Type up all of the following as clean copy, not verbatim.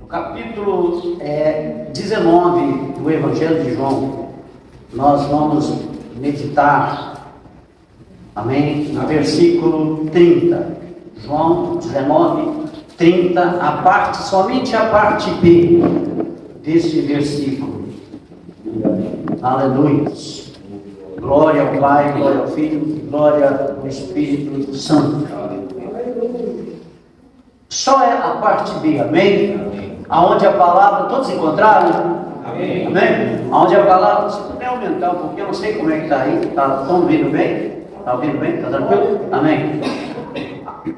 No capítulo 19 do Evangelho de João, nós vamos meditar, amém, no versículo 30. João 19, 30, somente a parte B deste versículo. Aleluia. Glória ao Pai, glória ao Filho, glória ao Espírito Santo. Só é a parte B, amém? Aonde a palavra, todos encontraram? Amém? Amém? Aonde a palavra, se puder aumentar um pouquinho, eu não sei como é que está aí, estão ouvindo bem? Está ouvindo bem? Está tranquilo? Amém?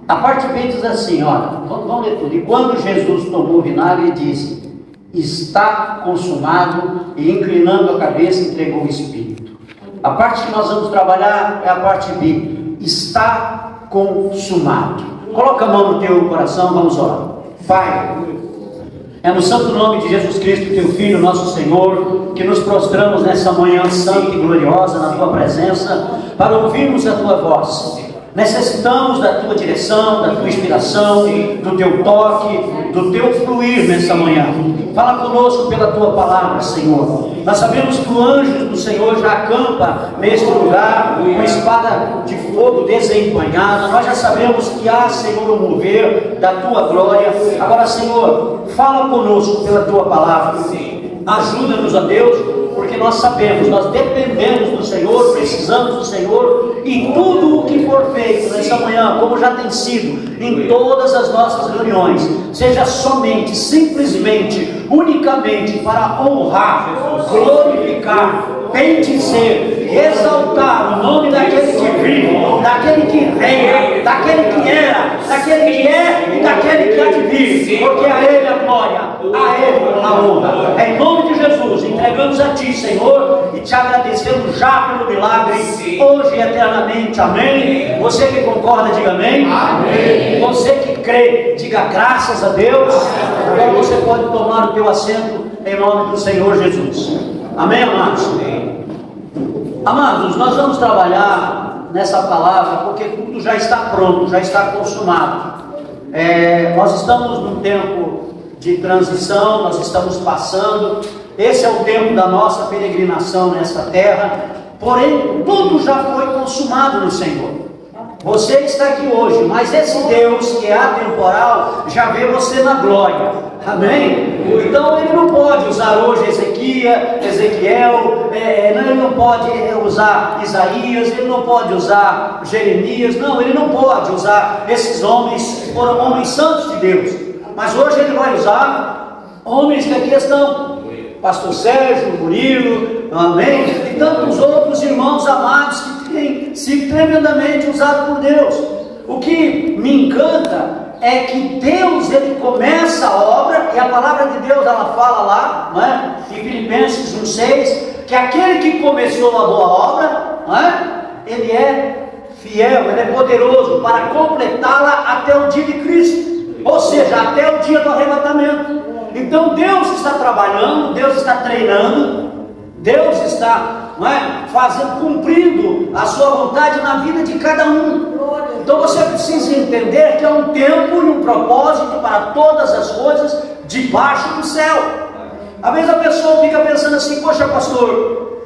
A parte B diz assim, olha, vamos ler tudo. E quando Jesus tomou o vinagre, disse: está consumado, e inclinando a cabeça, entregou o Espírito. A parte que nós vamos trabalhar é a parte B. Está consumado. Coloca a mão no teu coração, vamos orar. Pai, é no santo nome de Jesus Cristo, teu Filho, nosso Senhor, que nos prostramos nessa manhã santa e gloriosa na tua presença, para ouvirmos a tua voz. Necessitamos da tua direção, da tua inspiração, do teu toque, do teu fluir nessa manhã. Fala conosco pela tua palavra, Senhor. Nós sabemos que o anjo do Senhor já acampa neste lugar, com espada de fogo desembanhada. Nós já sabemos que há, Senhor, o mover da tua glória. Agora, Senhor, fala conosco pela tua palavra. Ajuda-nos, a Deus, porque nós sabemos, nós dependemos do Senhor, precisamos do Senhor, e tudo o que for feito nessa manhã, como já tem sido em todas as nossas reuniões, seja somente, simplesmente, unicamente para honrar, glorificar, bendizer, exaltar o nome daquele que vive, daquele que reina, daquele que era, daquele que é e daquele que há de vir, porque a Ele a glória, a Ele a honra. Em nome de Jesus, entregamos a Ti, Senhor, e Te agradecemos já pelo milagre, hoje e eternamente. Amém. Você que concorda, diga amém. Amém. Você que crê, diga graças a Deus. Agora você pode tomar o teu assento em nome do Senhor Jesus. Amém, amados? Amados, nós vamos trabalhar nessa palavra porque tudo já está pronto, já está consumado. Nós estamos num tempo de transição, nós estamos passando. Esse é o tempo da nossa peregrinação nessa terra. Porém, tudo já foi consumado no Senhor. Você está aqui hoje, mas esse Deus que é atemporal já vê você na glória. Amém? Então Ele não pode usar hoje Ezequiel, ele não pode usar Isaías, Ele não pode usar Jeremias, não, Ele não pode usar esses homens que foram homens santos de Deus. Mas hoje Ele vai usar homens que aqui estão, Pastor Sérgio, Murilo, amém? E tantos outros irmãos amados que têm sido tremendamente usados por Deus. O que me encanta é que Deus, Ele começa a obra, e a palavra de Deus, ela fala lá, não é? Em Filipenses 1,6, que aquele que começou a boa obra, não é? Ele é fiel, Ele é poderoso para completá-la até o dia de Cristo, ou seja, até o dia do arrebatamento. Então Deus está trabalhando, Deus está treinando, Deus está, não é, cumprindo a sua vontade na vida de cada um. Então você precisa entender que é um tempo e um propósito para todas as coisas debaixo do céu. Às vezes a pessoa fica pensando assim: poxa, pastor,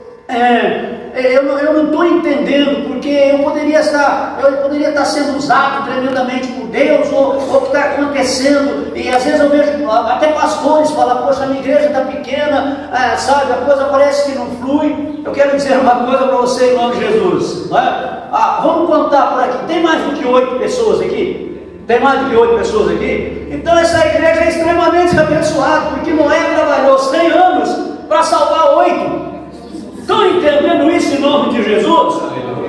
eu não estou entendendo, porque eu poderia estar sendo usado tremendamente por Deus, ou o que está acontecendo. E às vezes eu vejo até pastores falar: poxa, a minha igreja está pequena, sabe, a coisa parece que não flui. Eu quero dizer uma coisa para você em nome de Jesus, não é? Vamos contar por aqui, tem mais do que 8 pessoas aqui? Tem mais do que 8 pessoas aqui? Então essa igreja é extremamente abençoada, porque Noé trabalhou 100 anos para salvar 8. Estão entendendo isso em nome de Jesus?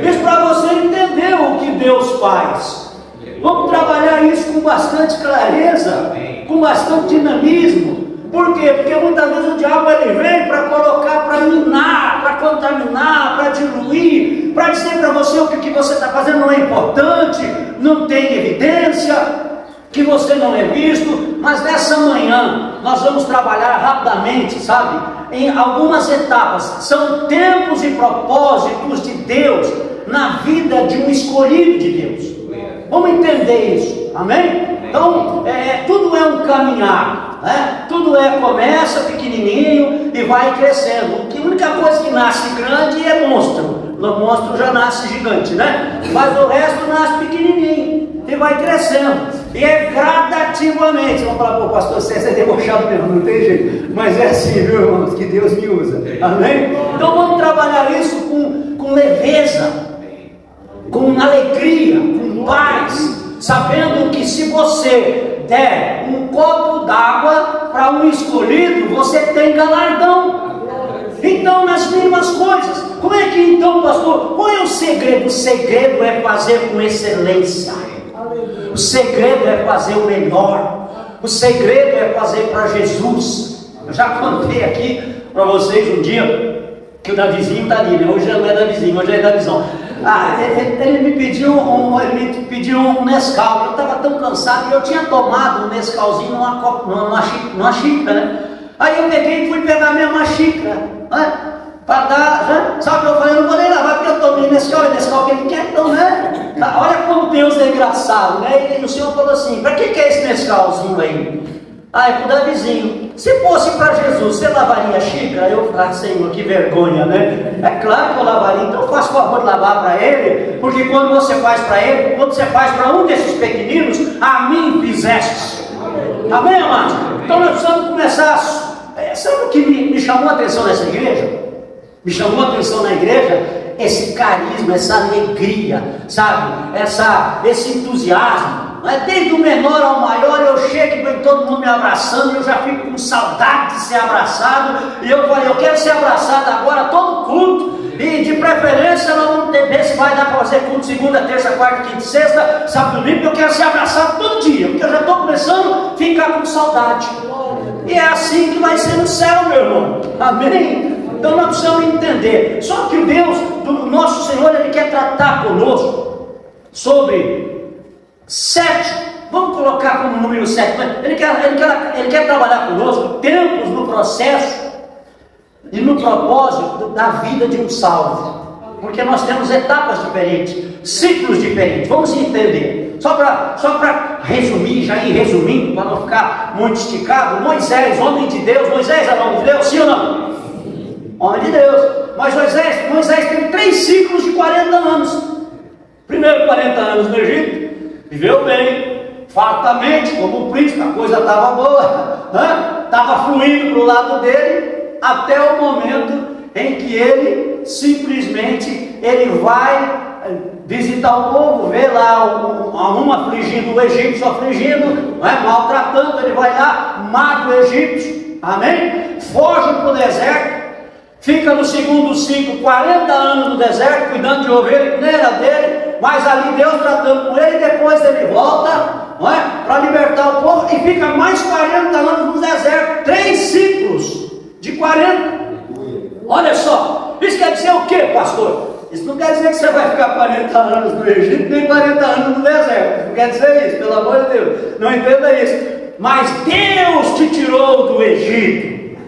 Isso para você entender o que Deus faz. Vamos trabalhar isso com bastante clareza, com bastante dinamismo. Por quê? Porque muitas vezes o diabo ele vem para colocar, para minar, para contaminar, para diluir, para dizer para você o que você está fazendo não é importante, não tem evidência, que você não é visto. Mas nessa manhã nós vamos trabalhar rapidamente, sabe, em algumas etapas. São tempos e propósitos de Deus na vida de um escolhido de Deus. Vamos entender isso, amém? Então, tudo é um caminhar. né? Tudo começa pequenininho e vai crescendo. A única coisa que nasce grande é monstro. O monstro já nasce gigante, né? Mas o resto nasce pequenininho e vai crescendo. E é gradativamente. Você vai falar, pô, pastor César é debochado mesmo, não tem jeito. Mas é assim, viu, irmãos, que Deus me usa. Amém? Então vamos trabalhar isso com leveza, com alegria, com paz, sabendo que se você der um copo d'água para um escolhido, você tem galardão. Então, nas mínimas coisas, como é que então, pastor, qual é o segredo? O segredo é fazer com excelência, o segredo é fazer o melhor, o segredo é fazer para Jesus. Eu já contei aqui para vocês um dia que o Davizinho está ali, né? Hoje não é Davizinho, hoje é Davizão. Ele me pediu um Nescau. Eu estava tão cansado e eu tinha tomado um Nescauzinho numa xícara, né? Aí eu peguei e fui pegar a mesma xícara, né? Para dar, né? Sabe o que eu falei? Eu não vou nem lavar porque eu tomei Nescau que ele quer, então, né? Olha como Deus é engraçado, né? E o Senhor falou assim: para que é esse Nescauzinho aí? É pro Davizinho. Se fosse para Jesus, você lavaria a xícara? Eu falei, Senhor, que vergonha, né? É claro que eu lavaria. Então faça o favor de lavar para ele, porque quando você faz para ele, quando você faz para um desses pequeninos, a mim fizeste. Amém, amados? Então nós precisamos começar. Sabe o que me chamou a atenção nessa igreja? Me chamou a atenção na igreja esse carisma, essa alegria, sabe? Esse entusiasmo. Desde o menor ao maior, eu chego e vem todo mundo me abraçando, e eu já fico com saudade de ser abraçado, e eu falei, eu quero ser abraçado agora, todo culto, e de preferência nós vamos ver se vai dar para fazer culto segunda, terça, quarta, quinta, sexta, sábado, domingo, eu quero ser abraçado todo dia, porque eu já estou começando a ficar com saudade. E é assim que vai ser no céu, meu irmão. Amém? Então nós precisamos entender. Só que o Deus do nosso Senhor, Ele quer tratar conosco sobre 7, vamos colocar como número 7, ele quer trabalhar conosco tempos no processo e no propósito da vida de um salvo, porque nós temos etapas diferentes, ciclos diferentes. Vamos entender, só para resumir, já ir resumindo, para não ficar muito esticado. Moisés, homem de Deus. Moisés era homem de Deus, sim ou não? Homem de Deus. Mas Moisés teve 3 ciclos de 40 anos. Primeiro 40 anos no Egito, viveu bem, fartamente, como um príncipe, a coisa estava boa, estava fluindo para o lado dele, até o momento em que ele simplesmente vai visitar o povo, vê lá um afligindo, o egípcio afligindo, maltratando, ele vai lá, mata o egípcio, amém? Foge para o deserto, fica no segundo ciclo, 40 anos no deserto, cuidando de ovelha que nem era dele, mas ali Deus tratando com ele, depois ele volta, para libertar o povo, e fica mais 40 anos no deserto, 3 ciclos de 40. Olha só, isso quer dizer o que, pastor? Isso não quer dizer que você vai ficar 40 anos no Egito, nem 40 anos no deserto. Não quer dizer isso, pelo amor de Deus. Não entenda isso. Mas Deus te tirou do Egito.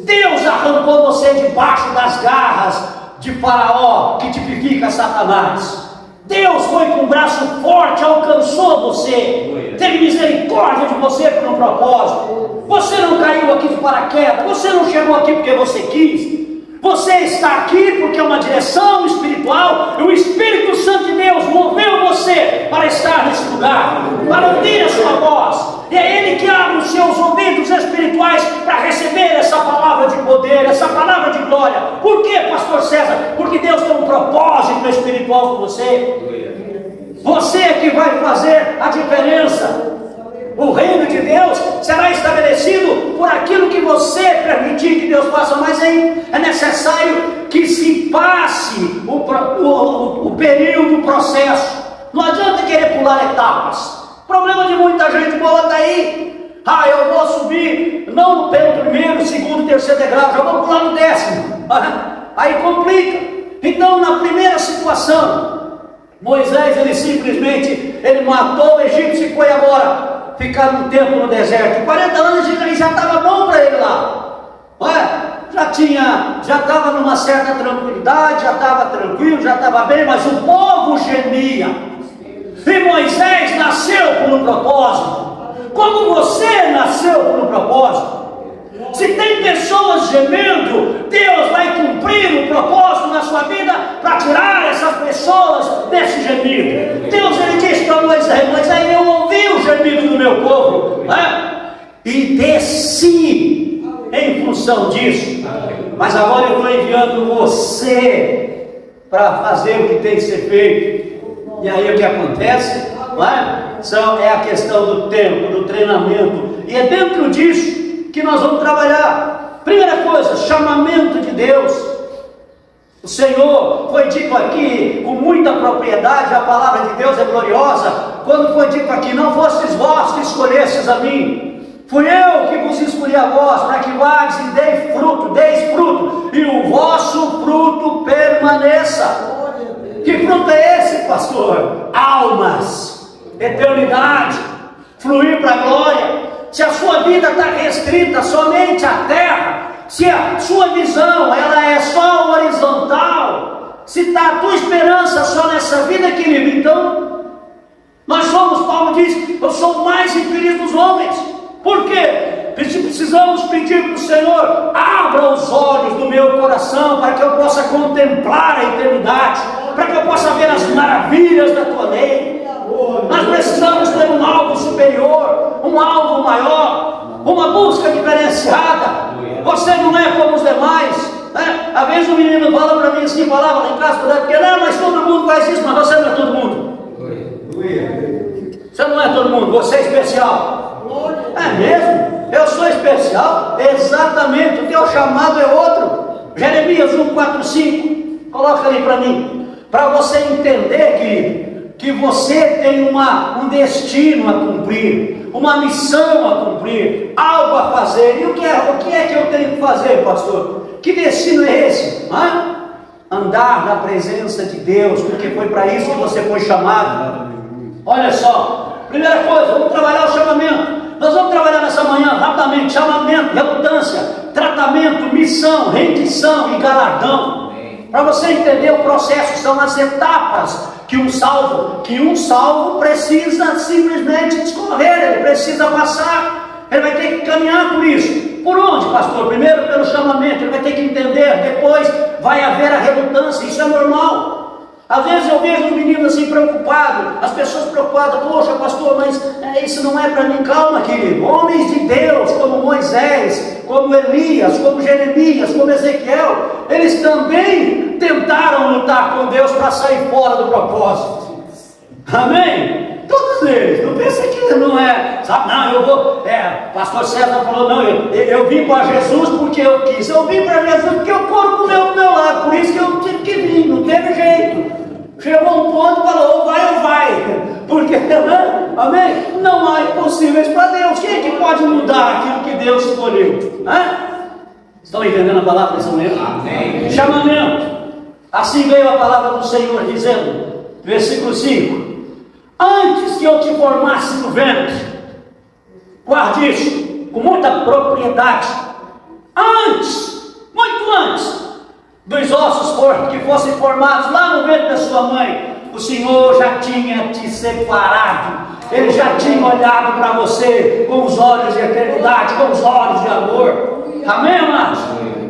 Deus arrancou você debaixo das garras de Faraó, que tipifica Satanás. Deus foi com um braço forte, alcançou você, teve misericórdia de você por um propósito. Você não caiu aqui de paraquedas, você não chegou aqui porque você quis. Você está aqui porque é uma direção espiritual, e o Espírito Santo de Deus moveu você para estar nesse lugar, para ouvir a sua voz. E é Ele que abre os seus ouvidos espirituais para receber essa palavra de poder, essa palavra de glória. Por quê, pastor César? Porque Deus tem um propósito espiritual com você. Você é que vai fazer a diferença. O reino de Deus será estabelecido por aquilo que você permitir que Deus faça, mas é necessário que se passe o período, o processo. Não adianta querer pular etapas. O problema de muita gente boa está aí. Eu vou subir, não pelo primeiro, segundo, terceiro degrau, já vou pular no 10º. Aí complica. Então, na primeira situação, Moisés, ele matou o egípcio e foi agora ficar um tempo no deserto. 40 anos já estava bom para ele lá. Já estava numa certa tranquilidade, já estava tranquilo, já estava bem, mas o povo gemia. E Moisés nasceu por um propósito. Como você nasceu por um propósito. pessoas gemendo, Deus vai cumprir o propósito na sua vida para tirar essas pessoas desse gemido. Deus, ele disse para Moisés: Moisés, eu ouvi o gemido do meu povo, né? E desci em função disso. Mas agora eu estou enviando você para fazer o que tem que ser feito. E aí o que acontece? Não é? É a questão do tempo, do treinamento. E é dentro disso que nós vamos trabalhar. Primeira coisa, chamamento de Deus. O Senhor, foi dito aqui com muita propriedade, a palavra de Deus é gloriosa, quando foi dito aqui: não fostes vós que escolhestes a mim, fui eu que vos escolhi a vós, para que vades e deis fruto, e o vosso fruto permaneça. Que fruto é esse, pastor? Almas, eternidade, fluir para a glória. Se a sua vida está restrita somente à terra, se a sua visão ela é só horizontal, se está a tua esperança só nessa vida, querido, então nós somos, Paulo diz, eu sou o mais infeliz dos homens. Por quê? Precisamos pedir para o Senhor: abra os olhos do meu coração para que eu possa contemplar a eternidade, para que eu possa ver as maravilhas da tua lei. Nós precisamos ter um alvo superior, um alvo maior, uma busca diferenciada. Você não é como os demais, né? Às vezes um menino fala para mim assim, falava lá em casa, porque não, mas todo mundo faz isso, mas você não é todo mundo. Você não é todo mundo, você é especial. É mesmo? Eu sou especial? Exatamente, o teu chamado é outro. Jeremias 1:4-5, coloca ali para mim, para você entender, querido, que você tem um destino a cumprir, uma missão a cumprir, algo a fazer. E o que é que eu tenho que fazer, pastor? Que destino é esse? Andar na presença de Deus, porque foi para isso que você foi chamado. Olha só, primeira coisa, vamos trabalhar o chamamento. Nós vamos trabalhar nessa manhã rapidamente: chamamento, relutância, tratamento, missão, rendição e galardão. Para você entender o processo, são as etapas que um salvo precisa simplesmente discorrer, ele precisa passar, ele vai ter que caminhar por isso. Por onde, pastor? Primeiro pelo chamamento, ele vai ter que entender, depois vai haver a relutância, isso é normal. Às vezes eu vejo um menino assim preocupado, as pessoas preocupadas: poxa, pastor, mas isso não é para mim. Calma, querido. Homens de Deus como Moisés, como Elias, como Jeremias, como Ezequiel, eles também tentaram lutar com Deus para sair fora do propósito. Amém? Todos eles. Não pensa que não é, sabe? Não, eu vou. Pastor César falou: não, eu vim para Jesus porque eu quis. Eu vim para Jesus porque eu corro com o meu lado. Por isso que eu tive que vir, não teve jeito. Chegou um ponto e falou: ou vai. Porque, amém? Não há impossíveis para Deus. Quem é que pode mudar aquilo que Deus escolheu? Estão entendendo a palavra dessa manhã? Amém. Chamamento. Assim veio a palavra do Senhor dizendo, versículo 5: antes que eu te formasse no ventre, guarde isso com muita propriedade. Antes, muito antes dos ossos que fossem formados lá no ventre da sua mãe, o Senhor já tinha te separado. Ele já tinha olhado para você com os olhos de eternidade, com os olhos de amor. Amém, amados?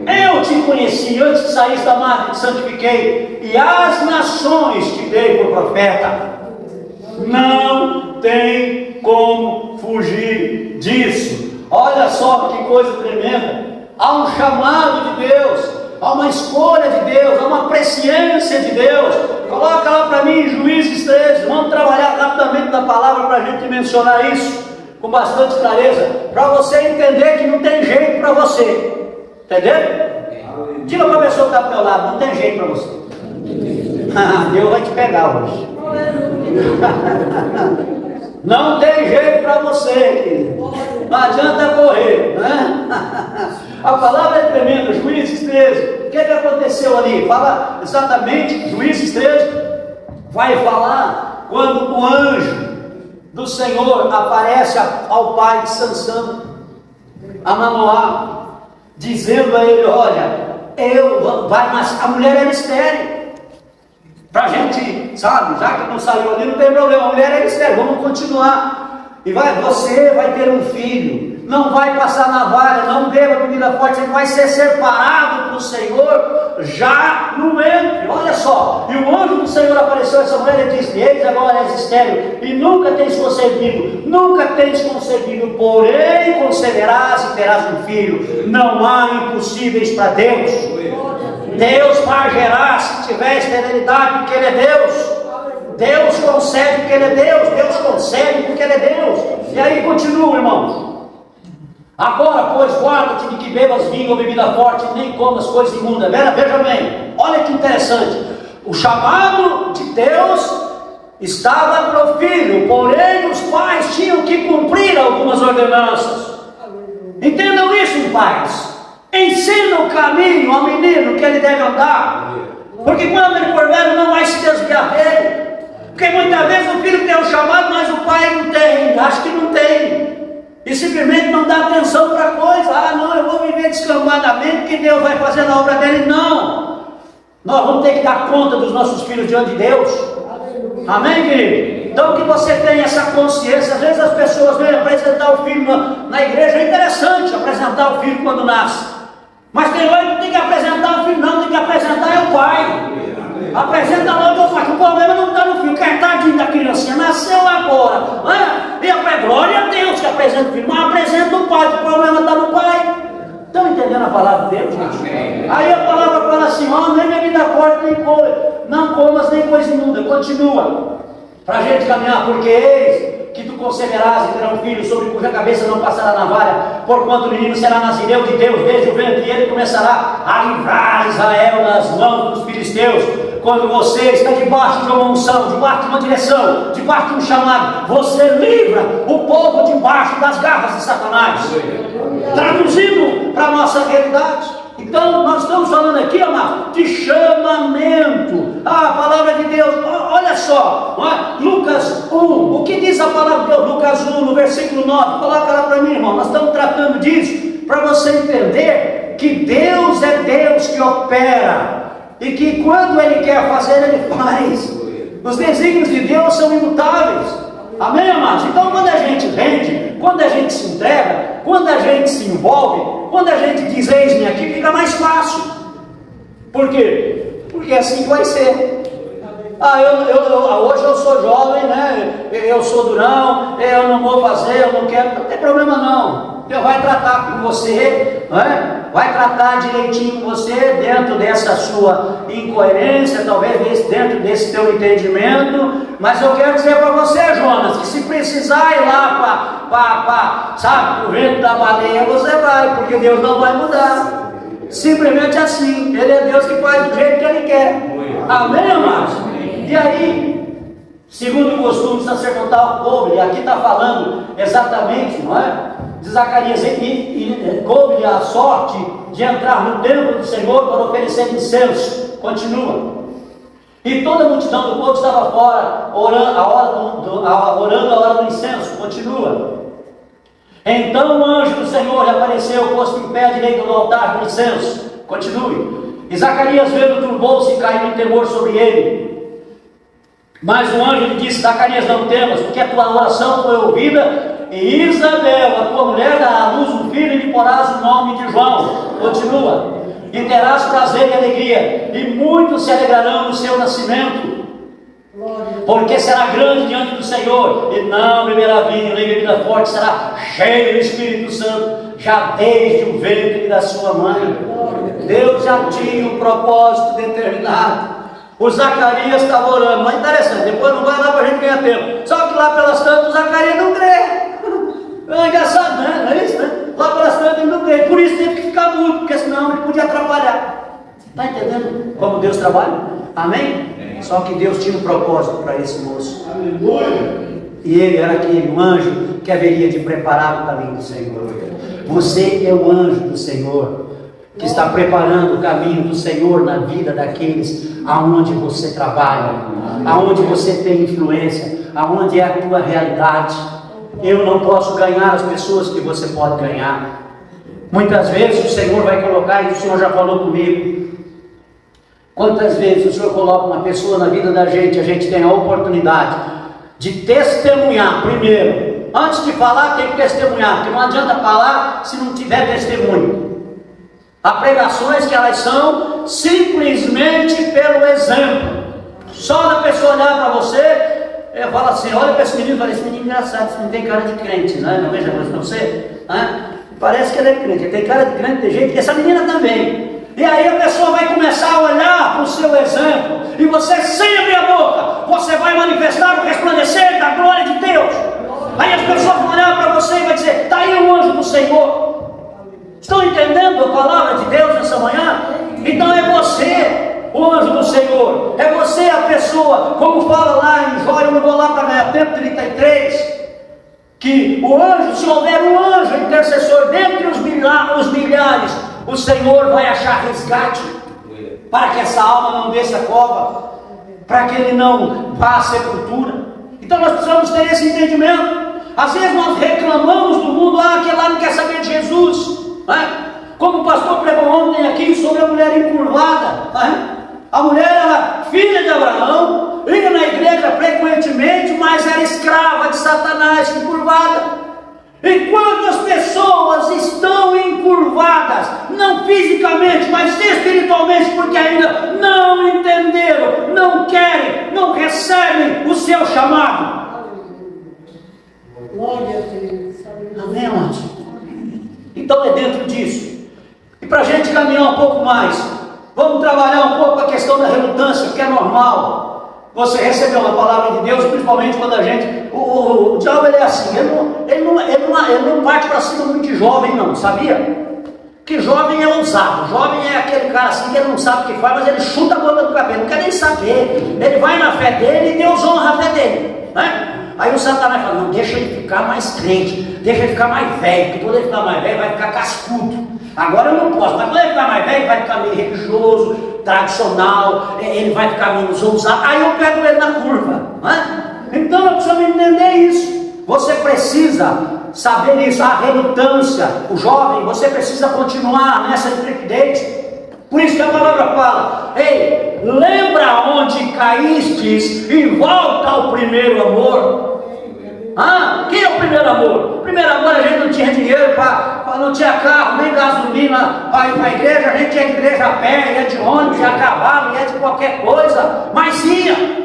Eu te conheci antes que saísse da madre, te santifiquei, e as nações te dei por profeta. Não tem como fugir disso. Olha só que coisa tremenda. Há um chamado de Deus, há uma escolha de Deus, há uma presciência de Deus. Coloca lá para mim Juízes 13. Vamos trabalhar rapidamente na palavra para a gente mencionar isso com bastante clareza, para você entender que não tem jeito para você. Entendeu? Diga para a pessoa que está do teu lado: não tem jeito para você. Deus vai te pegar hoje. Não tem jeito para você, querido. Não adianta correr, né? A palavra é tremenda. Juízes 13. O que aconteceu ali? Fala exatamente, Juízes 13 vai falar quando o anjo do Senhor aparece ao pai de Sansão, a Manoá, dizendo a ele: olha, mas a mulher era estéril. Para a gente, sabe, já que não saiu ali, não tem problema, a mulher é estéril, vamos continuar. E você vai ter um filho, não vai passar navalha, não beba bebida forte, ele vai ser separado para o Senhor já no ventre. Olha só, e o anjo do Senhor apareceu a essa mulher e disse: eis agora és estéril, e nunca tens concebido, porém conceberás e terás um filho. Não há impossíveis para Deus. Deus vai gerar se tiver esterilidade, porque Ele é Deus. Deus concede porque Ele é Deus. Deus concede porque Ele é Deus. E aí continua, irmãos. Agora, pois, guarda-te de que bebas vinho ou bebida forte, nem comas coisas imundas. Veja bem, olha que interessante. O chamado de Deus estava para o filho, porém os pais tinham que cumprir algumas ordenanças. Entendam isso, pais. Ensina o caminho ao menino que ele deve andar, porque quando ele for velho não vai se desviar dele. Porque muitas vezes o filho tem o chamado, mas o pai não tem, acha que não tem, e simplesmente não dá atenção para a coisa. Ah, não, eu vou viver descambadamente, que Deus vai fazer na obra dele. Não, nós vamos ter que dar conta dos nossos filhos diante de Deus. Amém, querido? Então que você tenha essa consciência. Às vezes as pessoas vêm apresentar o filho na igreja. É interessante apresentar o filho quando nasce, mas tem hora que não tem que apresentar o filho, não, tem que apresentar é o pai. Apresenta logo o pai. O problema não está no filho, que é tadinho da criancinha, nasceu agora. E a glória a Deus que apresenta o filho, mas apresenta o pai, o problema está no pai. Estão entendendo a palavra de Deus, gente? Aí a palavra fala assim: nem bebida forte, nem coisa, não comas nem coisa imunda. Continua, para a gente caminhar, porque eis que tu conceberás e terá um filho, sobre cuja cabeça não passará navalha, porquanto o menino será nazireu de Deus desde o ventre, e ele começará a livrar Israel das mãos dos filisteus. Quando você está debaixo de uma unção, debaixo de uma direção, debaixo de um chamado, você livra o povo debaixo das garras de Satanás. Traduzindo para a nossa realidade. Então nós estamos falando aqui, amado, de chamamento. A palavra de Deus, olha só, Lucas 1, o que diz a palavra de Deus? Lucas 1, no versículo 9, coloca lá para mim, irmão. Nós estamos tratando disso, para você entender que Deus é Deus que opera, e que quando Ele quer fazer, Ele faz. Os desígnios de Deus são imutáveis. Amém, amados? Então quando a gente rende, quando a gente se entrega, quando a gente se envolve, quando a gente diz eis-me aqui, fica mais fácil. Por quê? Porque é assim que vai ser. Hoje eu sou jovem, né? Eu sou durão, eu não vou fazer, eu não quero. Não tem problema não. Deus vai tratar com você, né? Vai tratar direitinho com você, dentro dessa sua incoerência, talvez dentro desse teu entendimento. Mas eu quero dizer para você, Jonas, que se precisar ir lá para o vento da baleia, você vai, porque Deus não vai mudar. Simplesmente assim. Ele é Deus que faz do jeito que Ele quer. Amém, amados? E aí, segundo o costume sacerdotal, coube, aqui está falando exatamente, não é? De Zacarias, coube-lhe a sorte de entrar no templo do Senhor para oferecer incenso. Continua. E toda a multidão do povo estava fora, orando a hora do incenso. Continua. Então o anjo do Senhor lhe apareceu, posto em pé à direita do altar do incenso. Continue. E Zacarias, vendo, turbou-se e caiu em temor sobre ele. Mas o anjo lhe disse: Zacarias, não temas, porque a tua oração foi ouvida, e Isabel, a tua mulher, dará à luz um filho, e lhe porás o nome de João. Continua. E terás prazer e alegria, e muitos se alegrarão no seu nascimento, porque será grande diante do Senhor, e não beberá vinho nem bebida forte, será cheio do Espírito Santo, já desde o ventre da sua mãe. Deus já tinha um propósito determinado. O Zacarias estava orando, mas interessante, depois não vai lá para a gente ganhar tempo. Só que lá pelas tantas o Zacarias não crê. É engraçado, né? Não é isso, né? Lá pelas tantas ele não crê. Por isso teve que ficar mudo, porque senão ele podia atrapalhar. Está entendendo como Deus trabalha? Amém? Só que Deus tinha um propósito para esse moço. E ele era aquele anjo que haveria de preparar o caminho do Senhor. Você é o anjo do Senhor, que está preparando o caminho do Senhor na vida daqueles aonde você trabalha, aonde você tem influência, aonde é a tua realidade. Eu não posso ganhar as pessoas que você pode ganhar. Muitas vezes o Senhor vai colocar, e o Senhor já falou comigo, quantas vezes o Senhor coloca uma pessoa na vida da gente, a gente tem a oportunidade de testemunhar primeiro Antes de falar, tem que testemunhar, porque não adianta falar se não tiver testemunho. Há pregações que elas são simplesmente pelo exemplo. Só da pessoa olhar para você, fala assim, olha para esse menino, fala, esse menino é engraçado, esse menino tem cara de crente, né? Não veja coisa para você, né? Parece que ele é crente, ele tem cara de crente, tem jeito, e essa menina também. E aí a pessoa vai começar a olhar para o seu exemplo, e você, sem abrir a boca, você vai manifestar o resplandecer da glória de Deus. Aí as pessoas vão olhar para você e vai dizer, está aí o anjo do Senhor. Estão entendendo a palavra de Deus nessa manhã? Então é você, o anjo do Senhor, é você a pessoa, como fala lá em Jó, eu não vou lá para ganhar tempo, 33, que o anjo, se houver um anjo intercessor dentre os milhares, o Senhor vai achar resgate, para que essa alma não desça a cova, para que ele não vá à sepultura. Então nós precisamos ter esse entendimento. Às vezes nós reclamamos do mundo, aquele lá não quer saber de Jesus, né? Como o pastor pregou ontem aqui sobre a mulher encurvada, né? A mulher era filha de Abraão, ia na igreja frequentemente, mas era escrava de Satanás, encurvada. E quantas pessoas estão encurvadas, não fisicamente, mas espiritualmente, porque ainda não entenderam, não querem, não recebem o seu chamado. Amém, amados? Então é dentro disso. E para a gente caminhar um pouco mais, vamos trabalhar um pouco a questão da relutância, que é normal. Você recebeu uma palavra de Deus, principalmente quando a gente... O diabo, ele é assim, ele não parte para cima muito de jovem, não, sabia? Que jovem é ousado, jovem é aquele cara assim que ele não sabe o que faz, mas ele chuta a boca do cabelo, não quer nem saber. Ele vai na fé dele e Deus honra a fé dele, né? Aí o Satanás fala, não, deixa ele ficar mais crente, deixa ele ficar mais velho, porque quando ele ficar mais velho vai ficar cascudo. Agora eu não posso, mas quando ele ficar mais velho vai ficar meio religioso, tradicional, ele vai ficar menos ousado, aí eu pego ele na curva, né? Então nós precisamos entender isso. Você precisa saber isso, a relutância, o jovem, você precisa continuar nessa intrepidez. Por isso que a palavra fala, ei, lembra onde caístes e volta ao primeiro amor. Quem é o primeiro amor? O primeiro amor, a gente não tinha dinheiro, não tinha carro, nem gasolina para ir para a igreja, a gente ia de igreja a pé, ia de ônibus, ia a cavalo, ia de qualquer coisa, mas ia.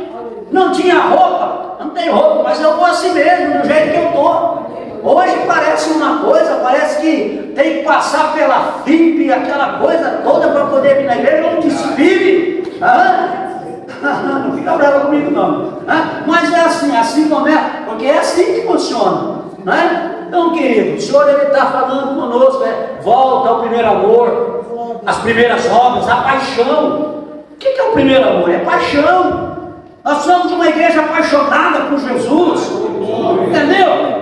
Não tinha roupa, não tem roupa, mas eu vou assim mesmo, do jeito que eu estou. Hoje parece uma coisa, parece que tem que passar pela FIP, aquela coisa toda para poder vir na igreja, um desfile. Não fica bravo comigo não. Mas é assim como é, porque é assim que funciona. Né? Então, querido, o Senhor está falando conosco, volta ao primeiro amor, as primeiras obras, a paixão. O que é o primeiro amor? É paixão. Nós somos uma igreja apaixonada por Jesus, entendeu?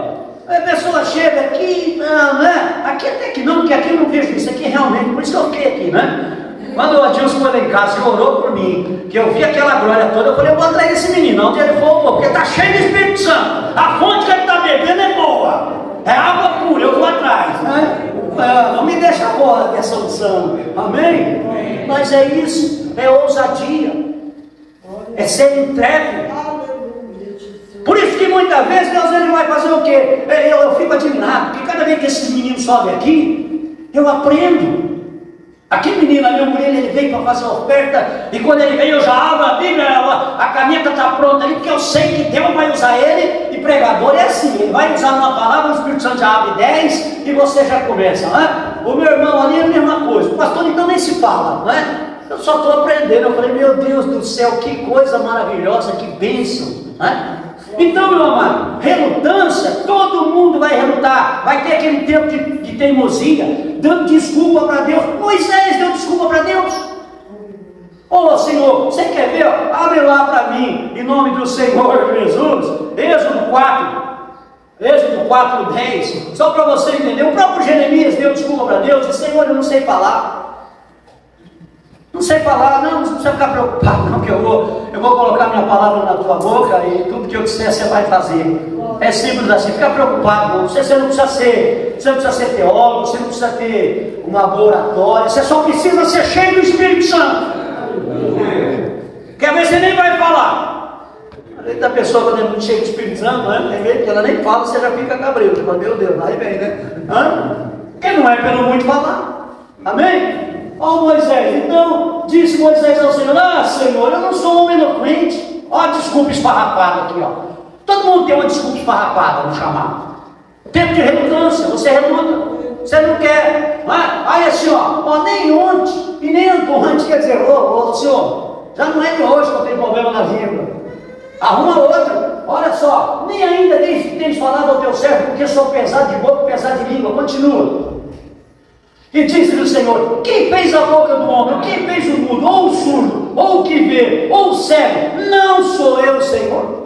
A pessoa chega aqui, né? Aqui até que não, porque aqui eu não vejo isso aqui realmente, por isso que eu fiquei aqui, né? Quando o Adilson foi lá em casa e orou por mim, que eu vi aquela glória toda, eu falei, eu vou atrair esse menino, onde ele for, porque está cheio de Espírito Santo, a fonte que ele está bebendo é boa, é água pura, eu vou atrás, né? Não me deixa fora dessa unção, amém? Mas é isso, é ousadia, é ser intrépido. Por isso que muitas vezes Deus ele vai fazer o quê? Eu fico admirado, porque cada vez que esses meninos sobem aqui, eu aprendo. Aquele menino ali, o Murilo, ele veio para fazer a oferta, e quando ele vem eu já abro a Bíblia, a caneta está pronta ali, porque eu sei que Deus vai usar ele, e pregador é assim, ele vai usar uma palavra, o Espírito Santo já abre 10, e você já começa, né? O meu irmão ali é a mesma coisa, o pastor então nem se fala, né? Eu só estou aprendendo, eu falei, meu Deus do céu, que coisa maravilhosa, que bênção, né? Então, meu amado, relutância, todo mundo vai relutar, vai ter aquele tempo de teimosia, dando desculpa para Deus. Moisés deu desculpa para Deus. Ô Senhor, você quer ver? Abre lá para mim, em nome do Senhor Jesus, Êxodo 4:10, só para você entender. O próprio Jeremias deu desculpa para Deus, disse, Senhor, eu não sei falar. Não sei falar, não precisa ficar preocupado, não, que eu vou colocar minha palavra na tua boca e tudo que eu disser você vai fazer. É simples assim, fica preocupado, não. Você não precisa ser teólogo, você não precisa ter uma boa oratória, você só precisa ser cheio do Espírito Santo. Quer ver, você nem vai falar. A pessoa quando é muito cheia de Espírito Santo, né? Tem medo que ela nem fala, você já fica cabreiro. Você fala, meu Deus, aí vem, né? Porque não é pelo muito falar. Amém? Ó Moisés, então disse Moisés ao Senhor: ah, Senhor, eu não sou um homem eloquente. Ó, desculpa esfarrapada aqui, ó. Todo mundo tem uma desculpa esfarrapada no chamado. Tempo de relutância, você reluta, você não quer, não é? Aí assim, ó, nem ontem e nem antes, quer dizer, ô senhor, já não é de hoje que eu tenho problema na língua. Arruma outro, olha só, nem ainda tens falado ao teu servo, porque sou pesado de boca, pesado de língua. Continua. E disse-lhe o Senhor: quem fez a boca do homem? Quem fez o mudo, ou o surdo, ou o que vê, ou o cego? Não sou eu, Senhor?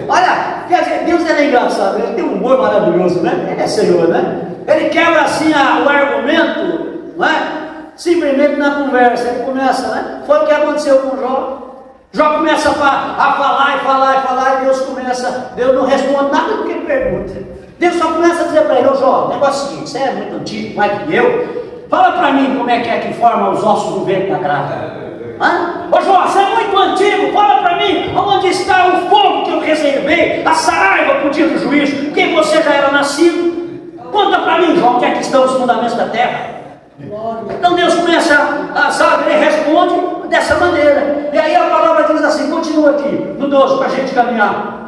Olha, quer dizer, Deus é engraçado, ele tem um humor maravilhoso, né? Ele é Senhor, né? Ele quebra assim o argumento, não é? Simplesmente na conversa, ele começa, né? Foi o que aconteceu com Jó. Jó começa a falar, e Deus não responde nada do que ele pergunta. Deus só começa a dizer para ele: ô Jó, o negócio é o seguinte, você é muito antigo, mais que eu, fala para mim como é que forma os ossos do ventre da grávida. Ô Jó, você é muito antigo, fala para mim onde está o fogo que eu reservei, a saraiva para o dia do juízo, porque você já era nascido. Conta para mim, Jó, onde é que estão os fundamentos da terra. Então Deus começa ele responde dessa maneira. E aí a palavra diz assim, continua aqui, no 12, para a gente caminhar.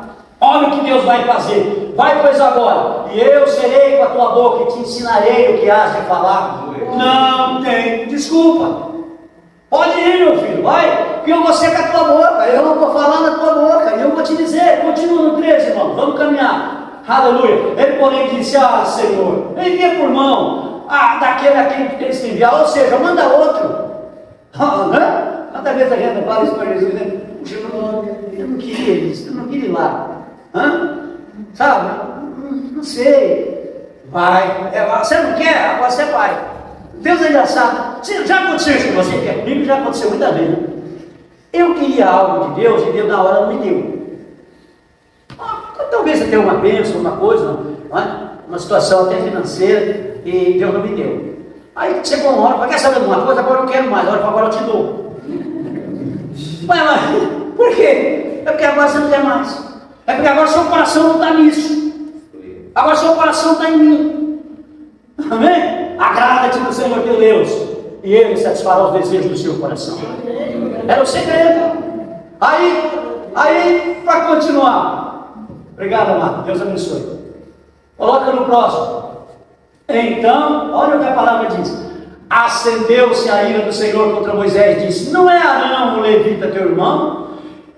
Olha o que Deus vai fazer. Vai, pois, agora, e eu serei com a tua boca e te ensinarei o que has de falar. Não tem desculpa. Pode ir, meu filho, vai, que eu vou ser com a tua boca, eu não vou falar na tua boca, e eu vou te dizer. Continua no 13, irmão, vamos caminhar. Aleluia. Ele, porém, disse: ah, Senhor, envia por mão daquele a quem eles te enviar, ou seja, manda outro. Quantas vezes a gente fala isso para Jesus, né? Puxa, eu não queria isso, eu não queria ir lá. Sabe? Não sei. Vai. Você não quer? Agora você vai. Deus é engraçado. Já aconteceu isso com você? Que comigo já aconteceu muita vez. Eu queria algo de Deus e Deus na hora não me deu. Talvez você tenha uma bênção, uma coisa, não é? Uma situação até financeira, e Deus não me deu. Aí chegou uma hora, quer saber de uma coisa? Agora eu não quero mais, agora eu te dou. Mas por quê? É porque agora você não quer mais. É porque agora seu coração não está nisso. Agora seu coração está em mim. Amém? Agrada-te do Senhor teu Deus, e Ele satisfará os desejos do seu coração. Era o segredo. Aí para continuar. Obrigado, amado. Deus abençoe. Coloca no próximo. Então, olha o que a palavra diz. Acendeu-se a ira do Senhor contra Moisés e disse: não é Arão, o levita, teu irmão?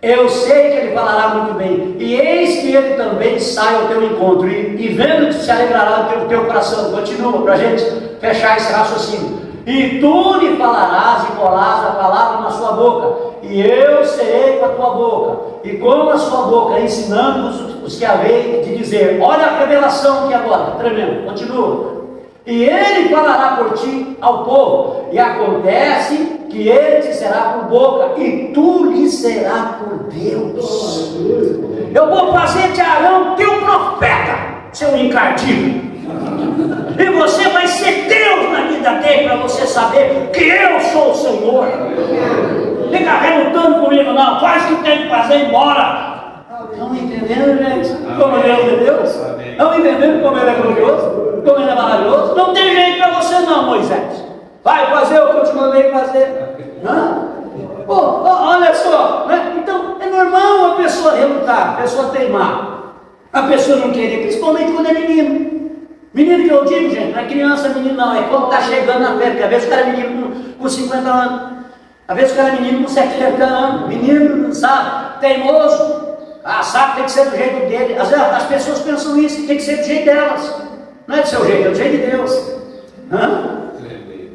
Eu sei que ele falará muito bem. E eis que ele também sai ao teu encontro. E vendo-te se alegrará o teu coração. Continua para a gente fechar esse raciocínio. E tu lhe falarás e porás a palavra na sua boca. E eu serei com a tua boca. E com a sua boca, ensinando os que havei de dizer. Olha a revelação aqui agora, tremendo. Continua. E ele falará por ti ao povo. E acontece que ele te será por boca, e tu lhe será por Deus. Eu vou fazer de Arão teu profeta, seu encardido. E você vai ser Deus na vida dele, para você saber que eu sou o Senhor. Fica relutando comigo, não. Faz o que tem que fazer e embora. Estão entendendo, gente? Como Deus é Deus? Estão entendendo como Ele é glorioso? Como Ele é maravilhoso? Não tem jeito para você não, Moisés. Vai fazer o que eu te mandei fazer. Olha só, né? Então é normal a pessoa relutar, a pessoa teimar, a pessoa não querer, principalmente quando é menino. Menino que eu digo, gente, não é criança, menino não, é quando está chegando na fé, porque às vezes o cara é menino com 50 anos, às vezes o cara é menino com 70 anos, menino, sabe, teimoso, sabe, tem que ser do jeito dele. Às vezes as pessoas pensam isso, tem que ser do jeito delas, não é do seu jeito, é do jeito de Deus.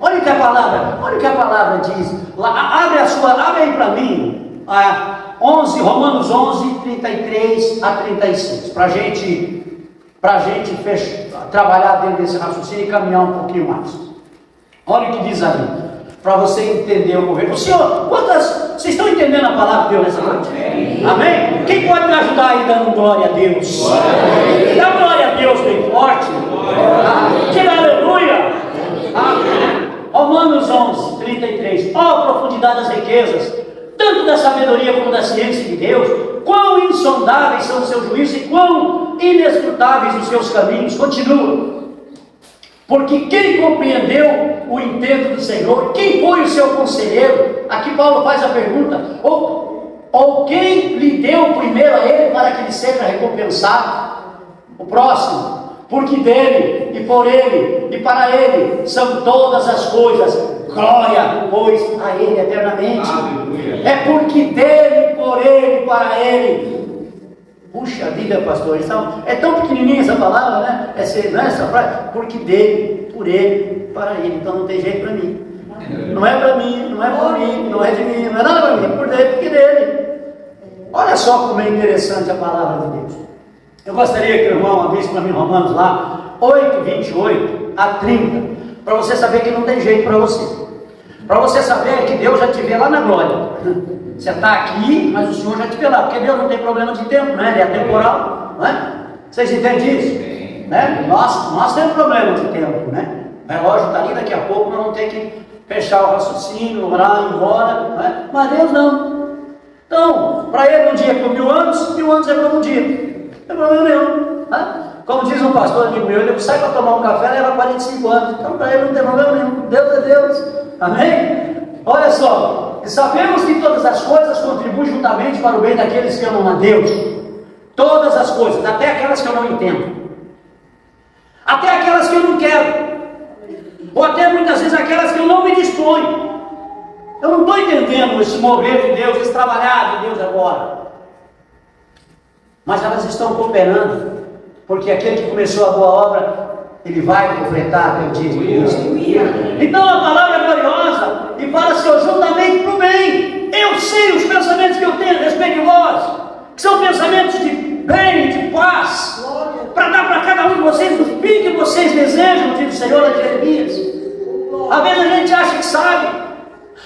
Olha o que a palavra diz. Abre aí para mim, Romanos 11, 33 a 36, para a gente trabalhar dentro desse raciocínio e caminhar um pouquinho mais. Olha o que diz ali, para você entender o governo. Senhor, vocês estão entendendo a palavra de Deus nessa noite? Amém? Quem pode me ajudar aí dando glória a Deus? Dá glória a Deus bem forte. Diga aleluia. Romanos 11, 33. Ó, profundidade das riquezas, tanto da sabedoria como da ciência de Deus. quão insondáveis são os seus juízos e quão inescrutáveis os seus caminhos. Continua. Porque quem compreendeu o intento do Senhor, quem foi o seu conselheiro? Aqui Paulo faz a pergunta, ou quem lhe deu primeiro a ele para que ele seja recompensado? O próximo. Porque dele, e por ele, e para ele, são todas as coisas. Glória, pois, a ele eternamente. Aleluia. É porque dele, por ele, para ele. Puxa vida, pastor, então, é tão pequenininha essa palavra, né? Essa frase. Porque dele, por ele, para ele. Então não tem jeito para mim. Não é para mim, não é por mim, não é de mim, não é nada para mim. É por dele, porque dele. Olha só como é interessante a palavra de Deus. Eu gostaria que o irmão abrisse para mim Romanos lá, 8, 28 a 30, para você saber que não tem jeito para você. Para você saber que Deus já te vê lá na glória. Você está aqui, mas o Senhor já te vê lá, porque Deus não tem problema de tempo, né? Ele é atemporal, não é? Vocês entendem isso? Né? Nós temos problema de tempo, né? O relógio está ali, daqui a pouco nós vamos ter que fechar o raciocínio, orar, ir embora, né? Mas Deus não. Então, para ele um dia é por 1000 anos, 1000 anos é por um dia. Não tem problema nenhum. Né? Como diz um pastor amigo meu, ele sai para tomar um café, leva 45 anos. Então para ele não tem problema nenhum. Deus é Deus. Amém? Olha só. Sabemos que todas as coisas contribuem juntamente para o bem daqueles que amam a Deus. Todas as coisas, até aquelas que eu não entendo. Até aquelas que eu não quero. Ou até muitas vezes aquelas que eu não me disponho. Eu não estou entendendo esse mover de Deus, esse trabalhar de Deus agora. Mas elas estão cooperando, porque aquele que começou a boa obra, ele vai completar até o dia de Cristo. Então a palavra é gloriosa e fala assim, juntamente para o bem. Eu sei os pensamentos que eu tenho a respeito de vós, que são pensamentos de bem, de paz, para dar para cada um de vocês o fim que vocês desejam, diz o Senhor a Jeremias. Às vezes a gente acha que sabe.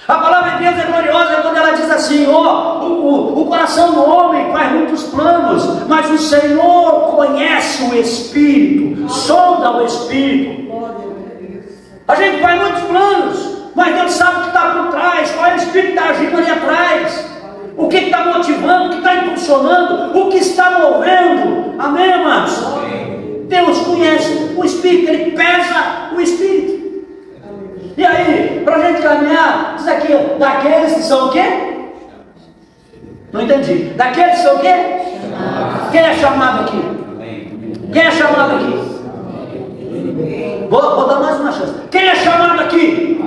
A palavra de Deus é gloriosa quando ela diz assim, o coração do homem faz muitos planos, mas o Senhor conhece o Espírito, sonda o Espírito. A gente faz muitos planos, mas Deus sabe o que está por trás, qual é o Espírito que está agindo ali atrás, o que está motivando, o que está impulsionando, o que está movendo. Amém, amados? Deus conhece o Espírito, Ele pesa o Espírito. E aí, para a gente caminhar, diz aqui, daqueles que são o quê? Não entendi. Daqueles que são o quê? Quem é chamado aqui? Quem é chamado aqui? Vou dar mais uma chance. Quem é chamado aqui?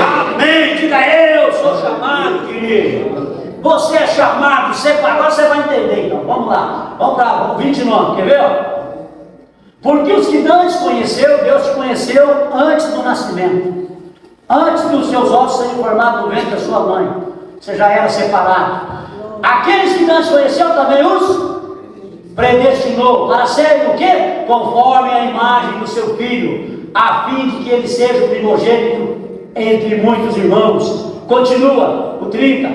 Amém. Diga, eu sou chamado, querido. Você é chamado, agora você vai entender então. Vamos lá. Vamos para o 29, quer ver? Porque os que antes conheceu, Deus te conheceu antes do nascimento. Antes que os seus ossos sejam formados no ventre da sua mãe, você já era separado. Aqueles que antes conheceu também os predestinou para serem o quê? Conforme a imagem do seu filho, a fim de que ele seja o primogênito entre muitos irmãos. Continua, o 30.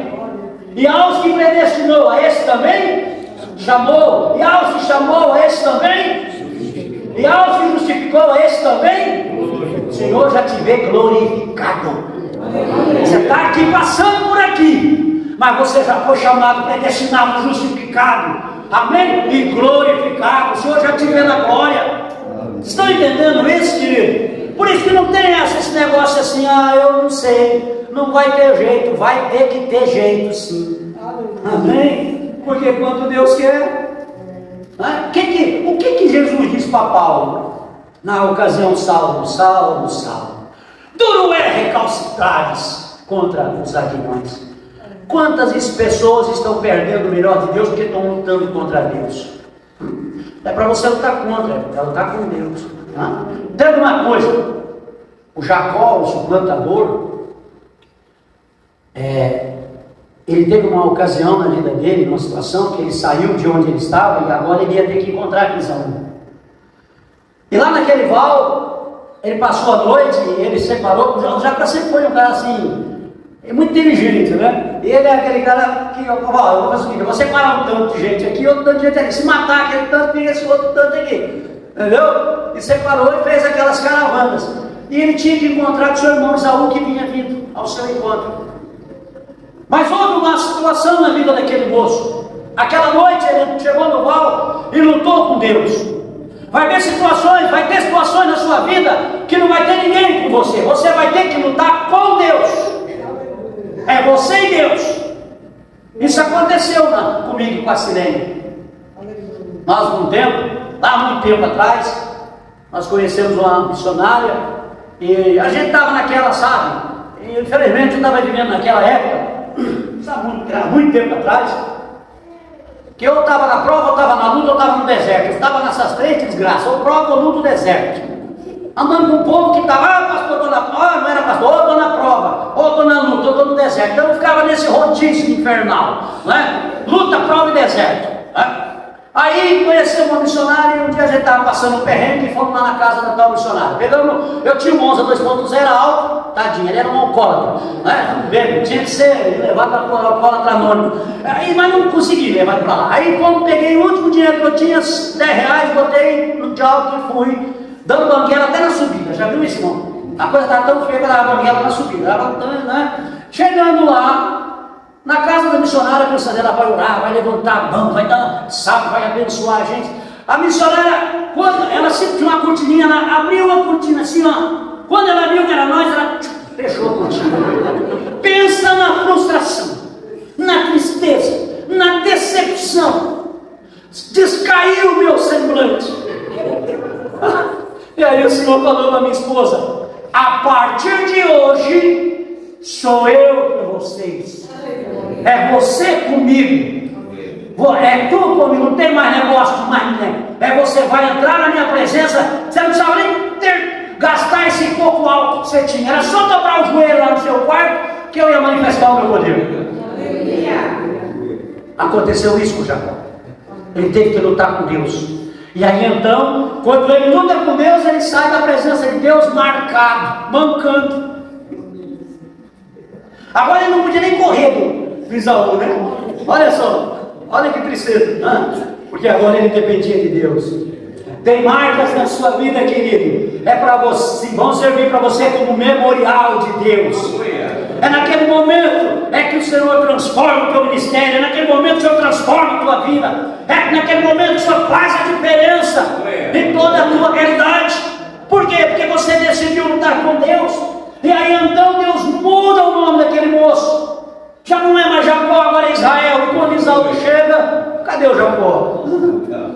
E aos que predestinou, a esse também chamou. E aos que chamou, a esse também. E aos que justificou, a esse também. O Senhor já te vê glorificado. Você está aqui passando por aqui, mas você já foi chamado, predestinado, justificado. Amém? E glorificado. O Senhor já te vê na glória. Estão entendendo isso, querido? Por isso que não tem esse negócio assim, eu não sei, não vai ter jeito. Vai ter que ter jeito sim. Amém? Porque quando Deus quer. O que Jesus disse para Paulo? Na ocasião, Saulo. Duro é recalcitrares contra os aguilhões. Quantas pessoas estão perdendo o melhor de Deus porque estão lutando contra Deus? É para você lutar contra, é para lutar com Deus. Entenda uma coisa, o Jacó, o suplantador, ele teve uma ocasião na vida dele, uma situação que ele saiu de onde ele estava e agora ele ia ter que encontrar aquele Saul. E lá naquele val, ele passou a noite e ele separou. O Jacó sempre foi um cara assim, muito inteligente, né? E ele é aquele cara que, eu vou fazer o seguinte, eu vou separar um tanto de gente aqui, outro tanto de gente aqui. Se matar aquele tanto, pega esse outro tanto aqui. Entendeu? E separou e fez aquelas caravanas. E ele tinha que encontrar com seu irmão Esaú que vinha vindo ao seu encontro. Mas houve uma situação na vida daquele moço. Aquela noite ele chegou no val e lutou com Deus. Vai ter situações na sua vida que não vai ter ninguém com você. Você vai ter que lutar com Deus. É você e Deus. Isso aconteceu comigo e com a Sirene. Nós, há muito tempo atrás, nós conhecemos uma missionária e a gente estava naquela, sabe? E infelizmente eu estava vivendo naquela época, há muito tempo atrás, que eu estava na prova, eu estava na luta, eu estava no deserto. Eu estava nessas três desgraças, ou prova, ou luta, ou deserto. Andando com um povo que estava, pastor, estou na prova, não era pastor, ou estou na prova, ou estou na luta, ou estou no deserto. Então eu ficava nesse rodízio infernal, né? Luta, prova e deserto, né? Aí conhecemos uma missionária e um dia a gente estava passando um perrengue e fomos lá na casa da tal missionária. Eu tinha um Monza 2.0 alto, tadinho, ele era um alcoólatra, né? Tinha que ser levado para o alcoólatra anônimo. Aí, mas não consegui levar para lá. Aí quando peguei o último dinheiro que eu tinha, R$10, botei no diabo e fui, dando banguela até na subida. Já viu isso, irmão? A coisa estava tão feia que eu dava banguela na subida. Né? Chegando lá, na casa da missionária, a pensa dela vai orar, vai levantar a mão, vai dar salve, vai abençoar a gente. A missionária, quando ela sempre tinha uma cortininha, ela abriu a cortina assim, ó. Quando ela viu que era nós, ela fechou a cortina. Pensa na frustração, na tristeza, na decepção. Descaiu o meu semblante. E aí o Senhor falou para minha esposa: a partir de hoje, sou eu com vocês. É você comigo. É tu comigo, não tem mais negócio de mais ninguém. É você vai entrar na minha presença. Você não precisava nem gastar esse pouco alto que você tinha. Era só dobrar o joelho lá no seu quarto que eu ia manifestar o meu poder. Aconteceu isso com Jacó. Ele teve que lutar com Deus. E aí então, quando ele luta com Deus, ele sai da presença de Deus marcado, mancando. Agora ele não podia nem correr do Isaú, né? Olha só, olha que tristeza, né? Porque agora ele dependia de Deus. Tem marcas na sua vida, querido. É para você, vão servir para você como memorial de Deus. É naquele momento que o Senhor transforma o teu ministério. É naquele momento que o Senhor transforma a tua vida. É naquele momento que o Senhor faz a diferença em toda a tua realidade. Por quê? Porque você decidiu lutar com Deus. E aí então Deus muda o nome daquele moço. Já não é mais Jacó, agora é Israel. E quando Isaú chega, cadê o Jacó?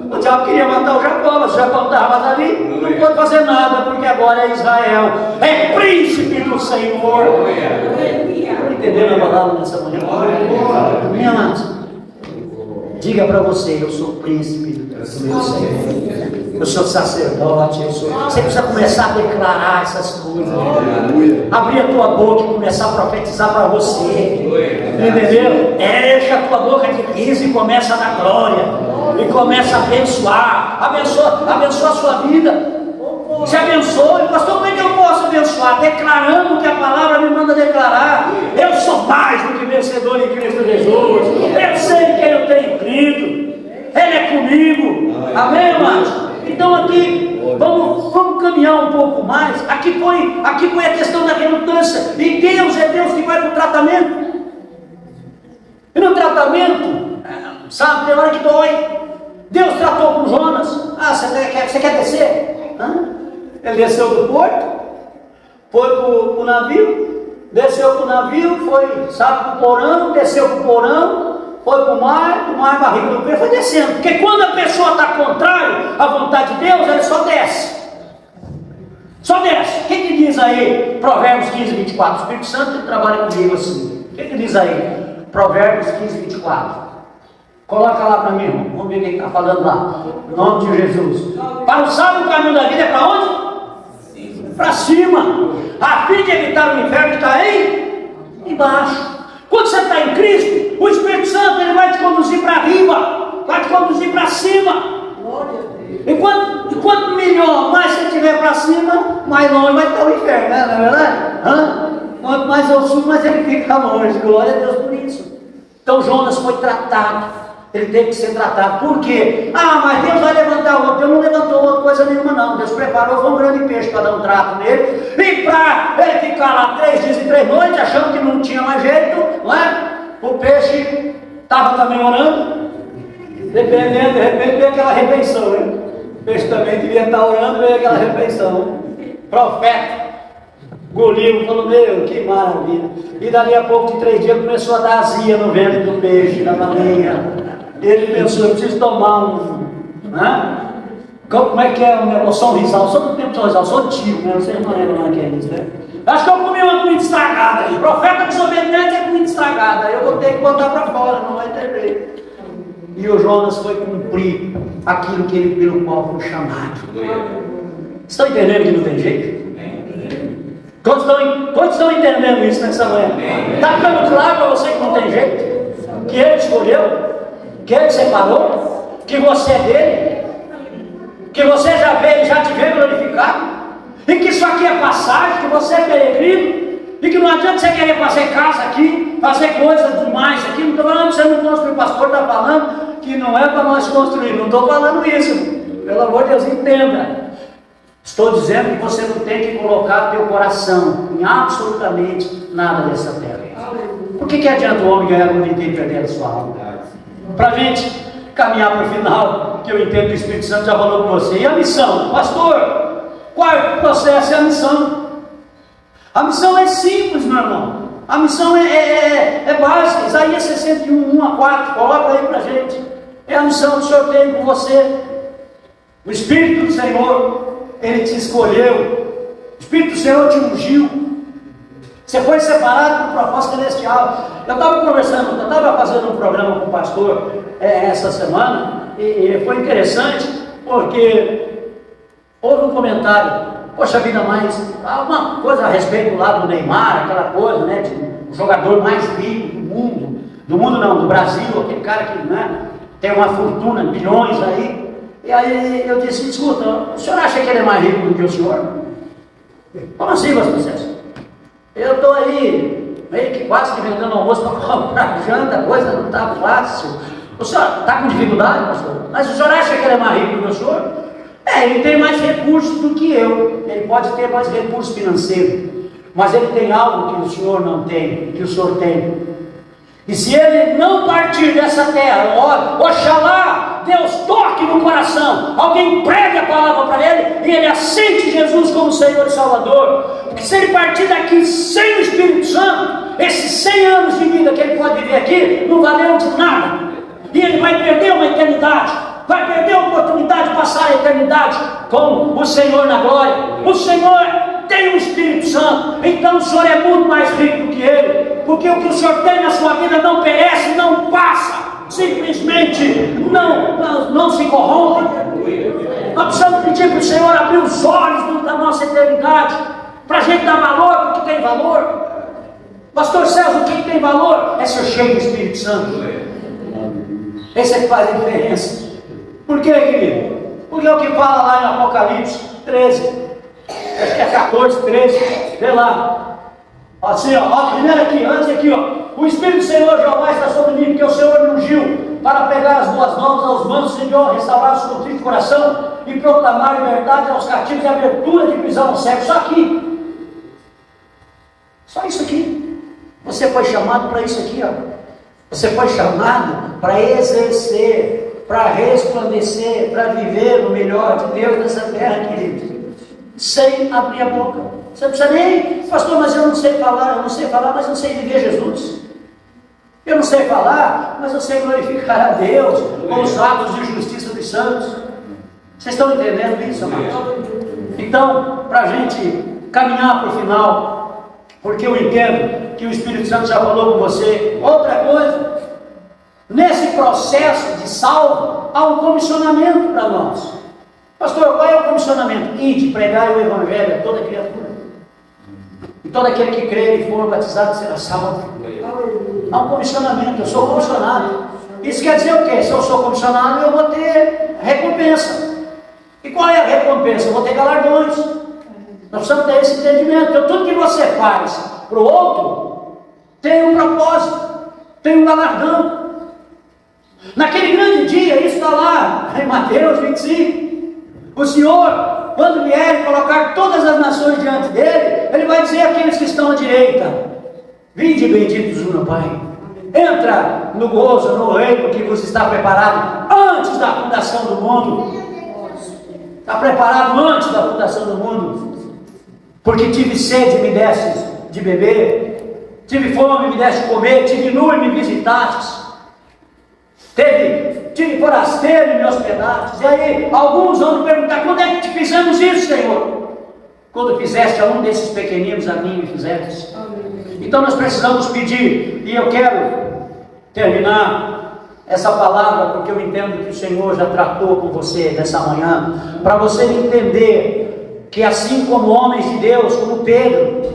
O diabo queria matar o Jacó, mas o Jacó não estava mais ali. Não pode fazer nada, porque agora é Israel. É príncipe do Senhor. Estão entendendo a palavra nessa manhã? Minha amada, diga para você: eu sou príncipe do meu Senhor. Eu sou sacerdote, Você precisa começar a declarar essas coisas. Abrir a tua boca e começar a profetizar para você. Entendeu? Enche a tua boca de riso e começa a dar glória. E começa a abençoar. Abençoa a sua vida. Se abençoe. Pastor, como é que eu posso abençoar? Declarando o que a palavra me manda declarar. Eu sou mais do que vencedor em Cristo Jesus. Eu sei que eu tenho crido. Ele é comigo. Amém, irmãos? Então aqui, vamos caminhar um pouco mais. Aqui foi a questão da relutância. E Deus é Deus que vai para o tratamento. E no tratamento, sabe, tem hora que dói. Deus tratou com Jonas. Você quer descer? Ele desceu do porto, foi para o navio, desceu para o navio, foi, sabe, para o porão, desceu para o porão. Foi para o mar, barriga do pé, foi descendo. Porque quando a pessoa está contrária à vontade de Deus, ele só desce. Só desce. O que diz aí? Provérbios 15, 24. O Espírito Santo trabalha comigo assim. O que diz aí? Provérbios 15, 24. Coloca lá para mim, irmão. Vamos ver o que está falando lá. Em nome de Jesus. Para o sábio o caminho da vida é para onde? Para cima. A fim de evitar o inferno que está aí embaixo. Quando você está em Cristo, o Espírito Santo ele vai te conduzir para riba, vai te conduzir para cima. E quanto melhor, mais você estiver para cima, mais longe vai estar o inferno, né? Não é verdade? Quanto mais ao sul, mais ele fica longe. Glória a Deus por isso. Então Jonas foi tratado. Ele teve que ser tratado. Por quê? Mas Deus vai levantar outro. Deus não levantou outra coisa nenhuma, não. Deus preparou um grande peixe para dar um trato nele. E para ele ficar lá 3 dias e 3 noites, achando que não tinha mais jeito, não é? O peixe estava também orando. Dependendo, de repente vem aquela refeição, né? O peixe também devia estar orando, veio aquela refeição. Profeta, engoliu, falou, meu, que maravilha. E dali a pouco de 3 dias começou a dar azia no ventre do peixe, na baleia. Ele pensou, eu preciso tomar um, né? Como é que é o negócio? São Rizal, só do tempo de São Rizal, só tiro, né? Vocês não lembram lá que é isso, né? Acho que eu comi uma comida estragada aí. Profeta desobediente é comida estragada. Eu vou ter que botar para fora, não vai ter jeito. E o Jonas foi cumprir aquilo que ele, pelo qual foi chamado. Estão entendendo que não tem jeito? Quantos estão entendendo isso nessa manhã? Está ficando claro para você que não tem jeito? Que ele escolheu? Que ele separou? Que você é dele? Que você já veio, já te vê glorificado? E que isso aqui é passagem, que você é peregrino? E que não adianta você querer fazer casa aqui, fazer coisas demais aqui. Não estou falando que você não construir, o pastor está falando que não é para nós construir. Não estou falando isso, pelo amor de Deus, entenda. Estou dizendo que você não tem que colocar teu coração em absolutamente nada dessa terra. Por que adianta o homem ganhar o mundo inteiro e perder a sua alma? Para a gente caminhar para o final, que eu entendo que o Espírito Santo já falou com você. E a missão? Pastor, qual é o processo? É a missão. A missão é simples, meu irmão. A missão é básica. Isaías 61, 1 a 4, coloca aí para a gente. É a missão que o Senhor tem com você. O Espírito do Senhor, Ele te escolheu. O Espírito do Senhor te ungiu. Você foi separado para o propósito celestial. Eu estava fazendo um programa com o pastor essa semana, e foi interessante, porque houve um comentário, poxa vida, mas uma coisa a respeito lá do Neymar, aquela coisa, né, de o jogador mais rico do mundo não, do Brasil, aquele cara que, né, tem uma fortuna, bilhões aí. E aí eu disse, escuta, o senhor acha que ele é mais rico do que o senhor? Como assim, pastor César? Eu estou aí, meio que quase que vendendo almoço para comprar janta, a coisa não está fácil. O senhor está com dificuldade, pastor? Mas o senhor acha que ele é mais rico do que o senhor? Ele tem mais recursos do que eu. Ele pode ter mais recursos financeiros. Mas ele tem algo que o senhor não tem, que o senhor tem. E se ele não partir dessa terra, oxalá Deus toque no coração, alguém pregue a palavra para ele e ele aceite Jesus como Senhor e Salvador. Porque se ele partir daqui sem o Espírito Santo, esses 100 anos de vida que ele pode viver aqui não valeu de nada. E ele vai perder uma eternidade, vai perder a oportunidade de passar a eternidade com o Senhor na glória. O Senhor tem o Espírito Santo, então o Senhor é muito mais rico do que ele, porque o que o Senhor tem na sua vida não perece, não passa, simplesmente não se corrompe. Nós precisamos pedir para o Senhor abrir os olhos da nossa eternidade, para a gente dar valor para o que tem valor. Pastor César, o que tem valor é ser cheio do Espírito Santo. Esse é que faz a diferença. Por quê, querido? Porque é o que fala lá em Apocalipse 13, acho que é 14, 13, vê lá. Assim, ó, primeiro aqui, antes aqui, ó. O Espírito do Senhor Jeová está sobre mim, porque o Senhor me ungiu para pregar as boas novas aos mansos de honra, restaurar os contritos de coração e proclamar liberdade aos cativos e abertura de prisão aos cegos. Só aqui. Só isso aqui. Você foi chamado para isso aqui, ó. Você foi chamado para exercer, para resplandecer, para viver o melhor de Deus nessa terra, querido. Sem abrir a boca. Você não precisa nem, pastor, mas eu não sei falar, mas eu sei viver Jesus. Eu não sei falar, mas eu sei glorificar a Deus com os atos de justiça dos santos. Vocês estão entendendo isso, amados? Então, para a gente caminhar para o final, porque eu entendo que o Espírito Santo já falou com você. Outra coisa, nesse processo de salvo, há um comissionamento para nós. Pastor, qual é o comissionamento? Ide, pregai o Evangelho a toda criatura. E todo aquele que crer e for batizado será salvo. Há um comissionamento, eu sou comissionado. Isso quer dizer o quê? Se eu sou comissionado, eu vou ter recompensa. E qual é a recompensa? Eu vou ter galardões. Nós precisamos ter esse entendimento. Então, tudo que você faz para o outro tem um propósito, tem um galardão. Naquele grande dia, isso está lá em Mateus 25. O Senhor, quando vier colocar todas as nações diante dele, ele vai dizer àqueles que estão à direita: vinde benditos do meu Pai, Entra no gozo, no reino que vos está preparado antes da fundação do mundo. Está preparado antes da fundação do mundo. Porque tive sede, me destes de beber. Tive fome, me deste de comer. Tive nu e me visitastes. Tive forasteiro e me hospedastes. E aí, alguns vão me perguntar: quando é que te fizemos isso, Senhor? Quando fizeste a um desses pequeninos, a mim me fizeste. Então nós precisamos pedir. E eu quero terminar essa palavra, porque eu entendo que o Senhor já tratou com você nessa manhã, para você entender que assim como homens de Deus, como Pedro,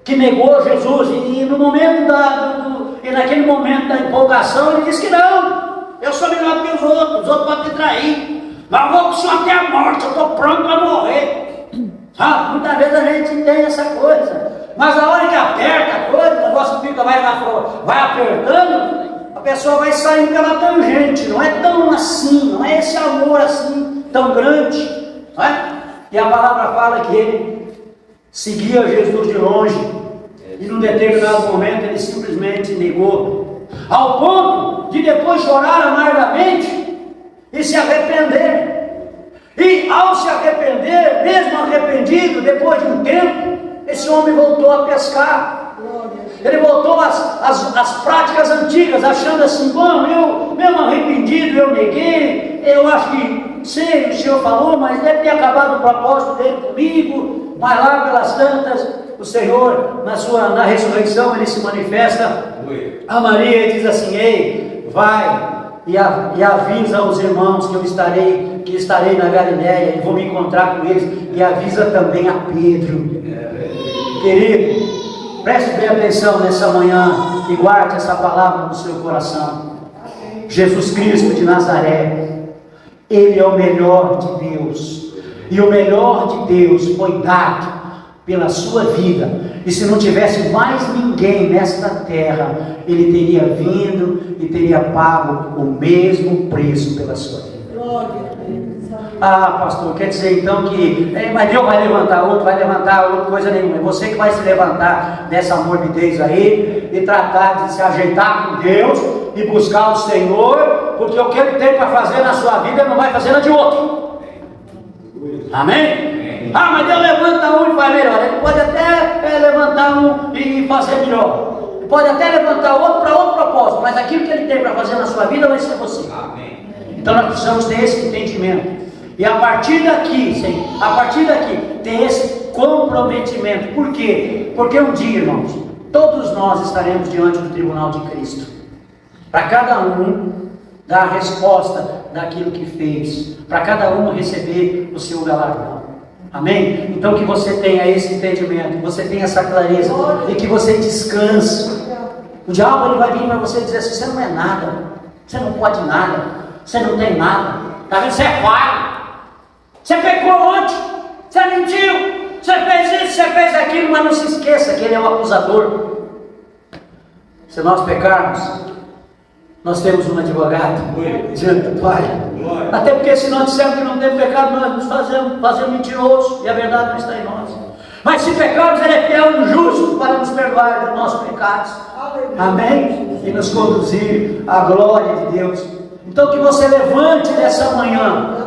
que negou Jesus, e no momento e naquele momento da empolgação, ele disse que não, eu sou melhor do que os outros podem me trair, mas eu vou com o Senhor até a morte, eu estou pronto para morrer. Muitas vezes a gente tem essa coisa, mas a hora que aperta a coisa, o negócio fica, vai apertando, a pessoa vai saindo pela tangente, não é tão assim, não é esse amor assim tão grande, não é? E a palavra fala que ele seguia Jesus de longe, e num determinado momento ele simplesmente negou, ao ponto de depois chorar amargamente e se arrepender. E ao se arrepender, mesmo arrependido, depois de um tempo, esse homem voltou a pescar. Ele voltou às práticas antigas, achando assim: bom, eu mesmo arrependido, eu neguei, eu acho que sei, o Senhor falou, mas deve ter acabado o propósito dele comigo. Mas lá pelas tantas, o Senhor, na ressurreição, ele se manifesta a Maria e diz assim: ei, vai e avisa aos irmãos que eu estarei na Galiléia e vou me encontrar com eles, e avisa também a Pedro. Querido, preste bem atenção nessa manhã e guarde essa palavra no seu coração. Jesus Cristo de Nazaré, Ele é o melhor de Deus, e o melhor de Deus foi dado pela sua vida. E se não tivesse mais ninguém nesta terra, Ele teria vindo e teria pago o mesmo preço pela sua vida. Pastor, quer dizer então que mas Deus vai levantar outro, coisa nenhuma. É você que vai se levantar dessa morbidez aí e tratar de se ajeitar com Deus e buscar o Senhor, porque o que Ele tem para fazer na sua vida, Ele não vai fazer na de outro. Amém? Mas Deus levanta um e faz melhor. Ele pode até levantar um e fazer melhor. Ele pode até levantar outro para outro propósito, mas aquilo que Ele tem para fazer na sua vida vai ser você. Amém. Então nós precisamos ter esse entendimento. E a partir daqui, ter esse comprometimento. Por quê? Porque um dia, irmãos, todos nós estaremos diante do tribunal de Cristo. Para cada um dar a resposta daquilo que fez. Para cada um receber o seu galardão. Amém? Então que você tenha esse entendimento, que você tenha essa clareza e que você descanse. O diabo ele vai vir para você dizer assim: você não é nada, você não pode nada, você não tem nada, tá vendo? Você é falho. Você pecou ontem, você mentiu, você fez isso, você fez aquilo, mas não se esqueça que Ele é o acusador. Se nós pecarmos, nós temos um advogado diante do Pai. Até porque se nós dissermos que não temos pecado, nós nos fazemos mentirosos e a verdade não está em nós. Mas se pecarmos, Ele é fiel e justo para nos perdoar dos nossos pecados. Amém? E nos conduzir à glória de Deus. Então que você levante nessa manhã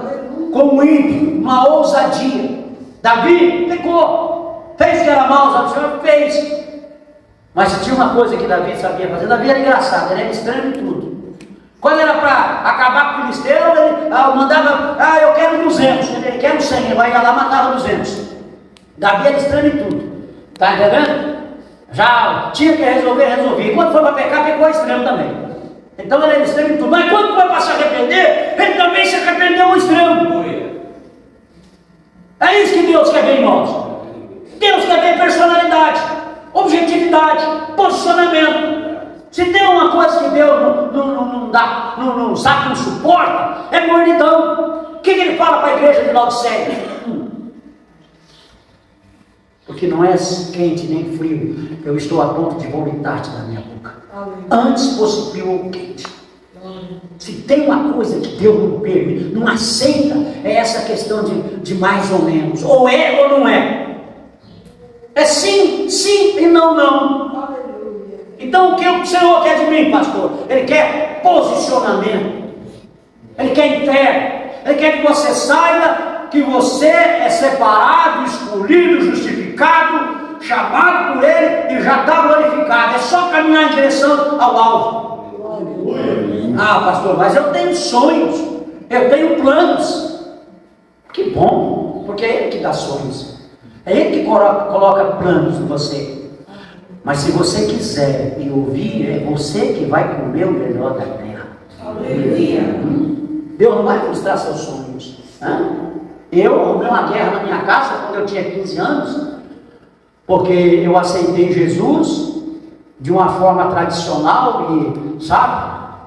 com um ímpeto, uma ousadia. Davi pecou, fez que era mal, o Senhor fez. Mas se tinha uma coisa que Davi sabia fazer, Davi era engraçado, ele era estranho em tudo. Quando era para acabar com o filisteu, ele mandava: eu quero 200, ele quer 100, ele vai lá e matava 200. Davi era estranho em tudo, está entendendo? Já tinha que resolvia. E quando foi para pecar, pecou extremo também. Então ele era extremo em tudo. Mas quando foi para se arrepender, ele também se arrependeu ao extremo. É isso que Deus quer ver em nós. Deus quer ver personalidade, objetividade, posicionamento. Se tem uma coisa que Deus não sabe, não suporta, é mornidão. O que ele fala para a igreja de Laodiceia? Porque não és quente nem frio, eu estou a ponto de vomitar-te da minha boca. Antes fosse frio ou quente. Se tem uma coisa que Deus não permite, não aceita, é essa questão de mais ou menos. Ou é ou não é. É sim, sim e não, não. Então o que o Senhor quer de mim, pastor? Ele quer posicionamento, Ele quer entrega, Ele quer que você saiba que você é separado, escolhido, justificado, chamado por Ele e já está glorificado. É só caminhar em direção ao alvo. Ah, pastor, mas eu tenho sonhos, eu tenho planos. Que bom, porque é Ele que dá sonhos, é Ele que coloca planos em você. Mas se você quiser e ouvir, é você que vai comer o melhor da terra. Deus não vai frustrar seus sonhos. Eu arrumei uma guerra na minha casa quando eu tinha 15 anos, porque eu aceitei Jesus de uma forma tradicional,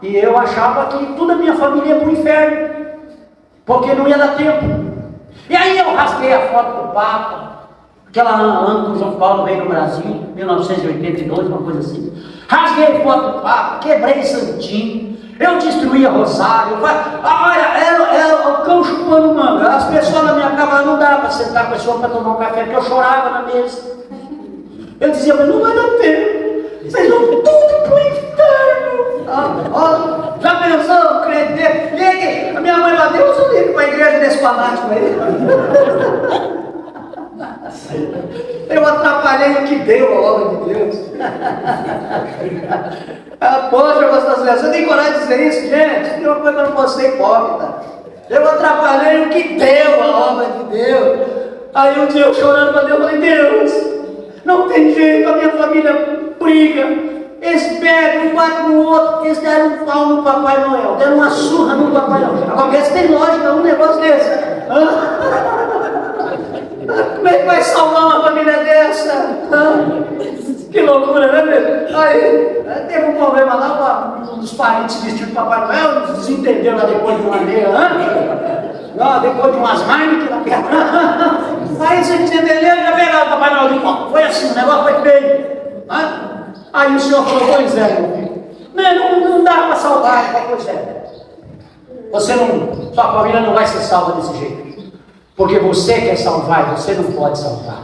e eu achava que toda a minha família ia para o inferno, porque não ia dar tempo. E aí eu rasguei a foto do Papa, aquela ano que o João Paulo veio no Brasil, 1982, uma coisa assim. Rasguei a foto do Papa, quebrei santinho, eu destruí a Rosário. Era o cão chupando manga. As pessoas na minha cama não dava para sentar com a pessoa para tomar um café, porque eu chorava na mesa. Eu dizia, mas não vai dar tempo, vocês vão tudo para o inferno. Já pensou, crente? A minha mãe lá, Deus o livre para a igreja desse fanático aí. Eu atrapalhei o que deu a obra de Deus. Poxa, você tem coragem de dizer isso, gente? Tem uma coisa que eu não posso ser hipócrita. Eu atrapalhei o que deu a obra de Deus. Aí um dia eu chorando para Deus, eu falei, Deus, não tem jeito, a minha família briga. Eles bebem, um bate no outro, eles deram um pau no Papai Noel, deram uma surra no Papai Noel. Agora, esse tem lógica, um negócio desse. Como é que vai salvar uma família dessa? Que loucura, né, meu? Aí, teve um problema lá, um dos parentes vestidos de Papai Noel, desentenderam lá depois de uma meia, depois de umas Heineken. Aí vocês desentenderam, já pegaram o Papai Noel de pau. Foi assim, o negócio foi feio. Aí o senhor falou, pois é, meu filho, não dá para salvar. Pois é, sua família não vai ser salva desse jeito. Porque você quer salvar e você não pode salvar.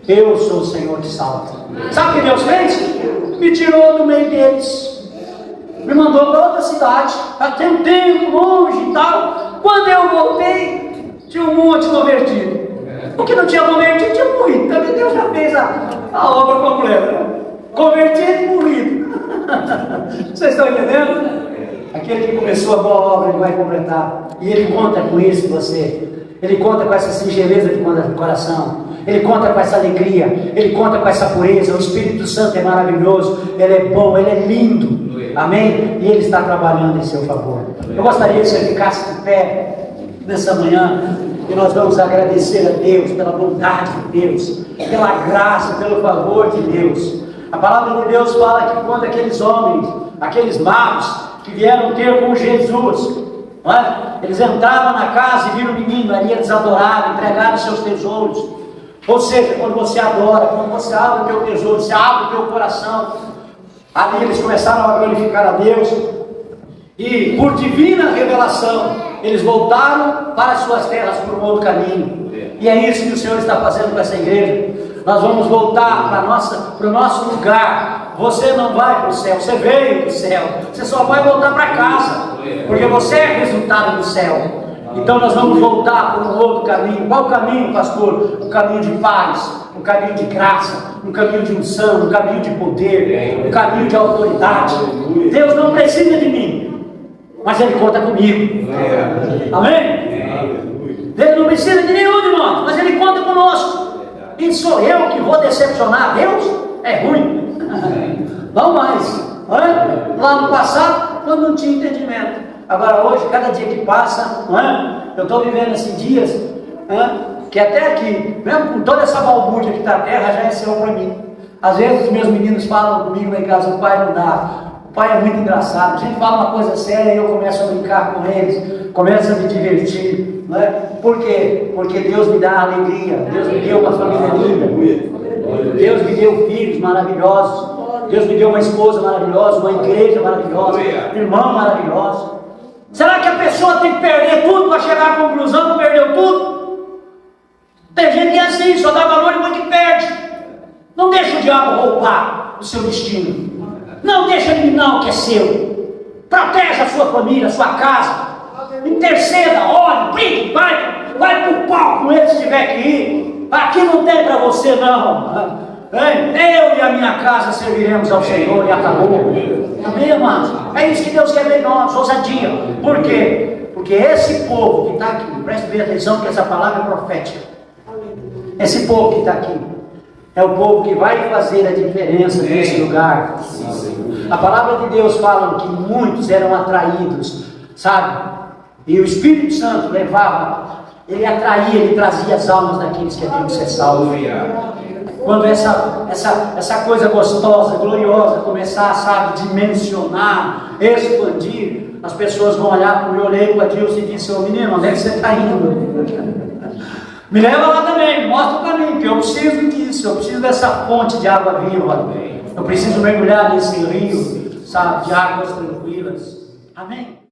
Eu sou o Senhor que salva. Sabe o que Deus fez? Me tirou do meio deles, me mandou para outra cidade, para ter um tempo longe e tal. Quando eu voltei, tinha um monte convertido. O que não tinha convertido tinha morrido. Também Deus já fez a obra completa. Convertido e morrido. Vocês estão entendendo? Aquele que começou a boa obra, ele vai completar. E ele conta com isso em você. Ele conta com essa singeleza de coração, Ele conta com essa alegria, Ele conta com essa pureza. O Espírito Santo é maravilhoso, Ele é bom, Ele é lindo, amém? E Ele está trabalhando em seu favor. Eu gostaria que você ficasse de pé nessa manhã, e nós vamos agradecer a Deus pela bondade de Deus, pela graça, pelo favor de Deus. A palavra de Deus fala que quando aqueles homens, aqueles magos que vieram ter com Jesus, eles entravam na casa e viram o menino, ali eles adoraram, entregaram seus tesouros. Ou seja, quando você adora, quando você abre o teu tesouro, você abre o teu coração, ali eles começaram a glorificar a Deus, e por divina revelação, eles voltaram para as suas terras por um outro caminho. E é isso que o Senhor está fazendo com essa igreja. Nós vamos voltar para o nosso lugar. Você não vai para o céu, você veio do céu, você só vai voltar para casa, porque você é resultado do céu. Então nós vamos voltar por um outro caminho. Qual caminho, pastor? Um caminho de paz, um caminho de graça, um caminho de unção, um caminho de poder, um caminho de autoridade. Deus não precisa de mim, mas Ele conta comigo. Amém? Deus não precisa de nenhum de nós, mas Ele conta conosco. E sou eu que vou decepcionar Deus? É ruim. Não mais. Lá no passado, quando não tinha entendimento. Agora hoje, cada dia que passa, eu estou vivendo esses dias, que até aqui, mesmo com toda essa balbúrdia que está a terra, já é céu para mim. Às vezes os meus meninos falam comigo lá em casa, o pai não dá. O pai é muito engraçado. A gente fala uma coisa séria e eu começo a brincar com eles, começo a me divertir. Por quê? Porque Deus me dá alegria, Deus me deu uma família linda, Deus me deu filhos maravilhosos, Deus me deu uma esposa maravilhosa, uma igreja maravilhosa, irmão maravilhoso. Será que a pessoa tem que perder tudo para chegar à conclusão que perdeu tudo? Tem gente que é assim, só dá valor depois que perde. Não deixa o diabo roubar o seu destino. Não deixa de não que é seu. Proteja a sua família, a sua casa. Interceda, ore, brigue, vai pro pau com ele se tiver que ir. Aqui não tem para você não. Eu e a minha casa serviremos ao Senhor e acabou. Amém, amados? É isso que Deus quer ver em nós, ousadia. Por quê? Porque esse povo que está aqui, preste bem atenção que essa palavra é profética. Esse povo que está aqui é o povo que vai fazer a diferença nesse lugar. A palavra de Deus fala que muitos eram atraídos, sabe? E o Espírito Santo levava, ele atraía, ele trazia as almas daqueles que haviam que ser salvos. Quando essa coisa gostosa, gloriosa começar, sabe, dimensionar, expandir, as pessoas vão olhar para mim. Eu olhei para Deus e disse: ô menino, onde é que você está indo? Me leva lá também, mostra para mim, que eu preciso disso, eu preciso dessa fonte de água viva, eu preciso mergulhar nesse rio, sabe, de águas tranquilas. Amém?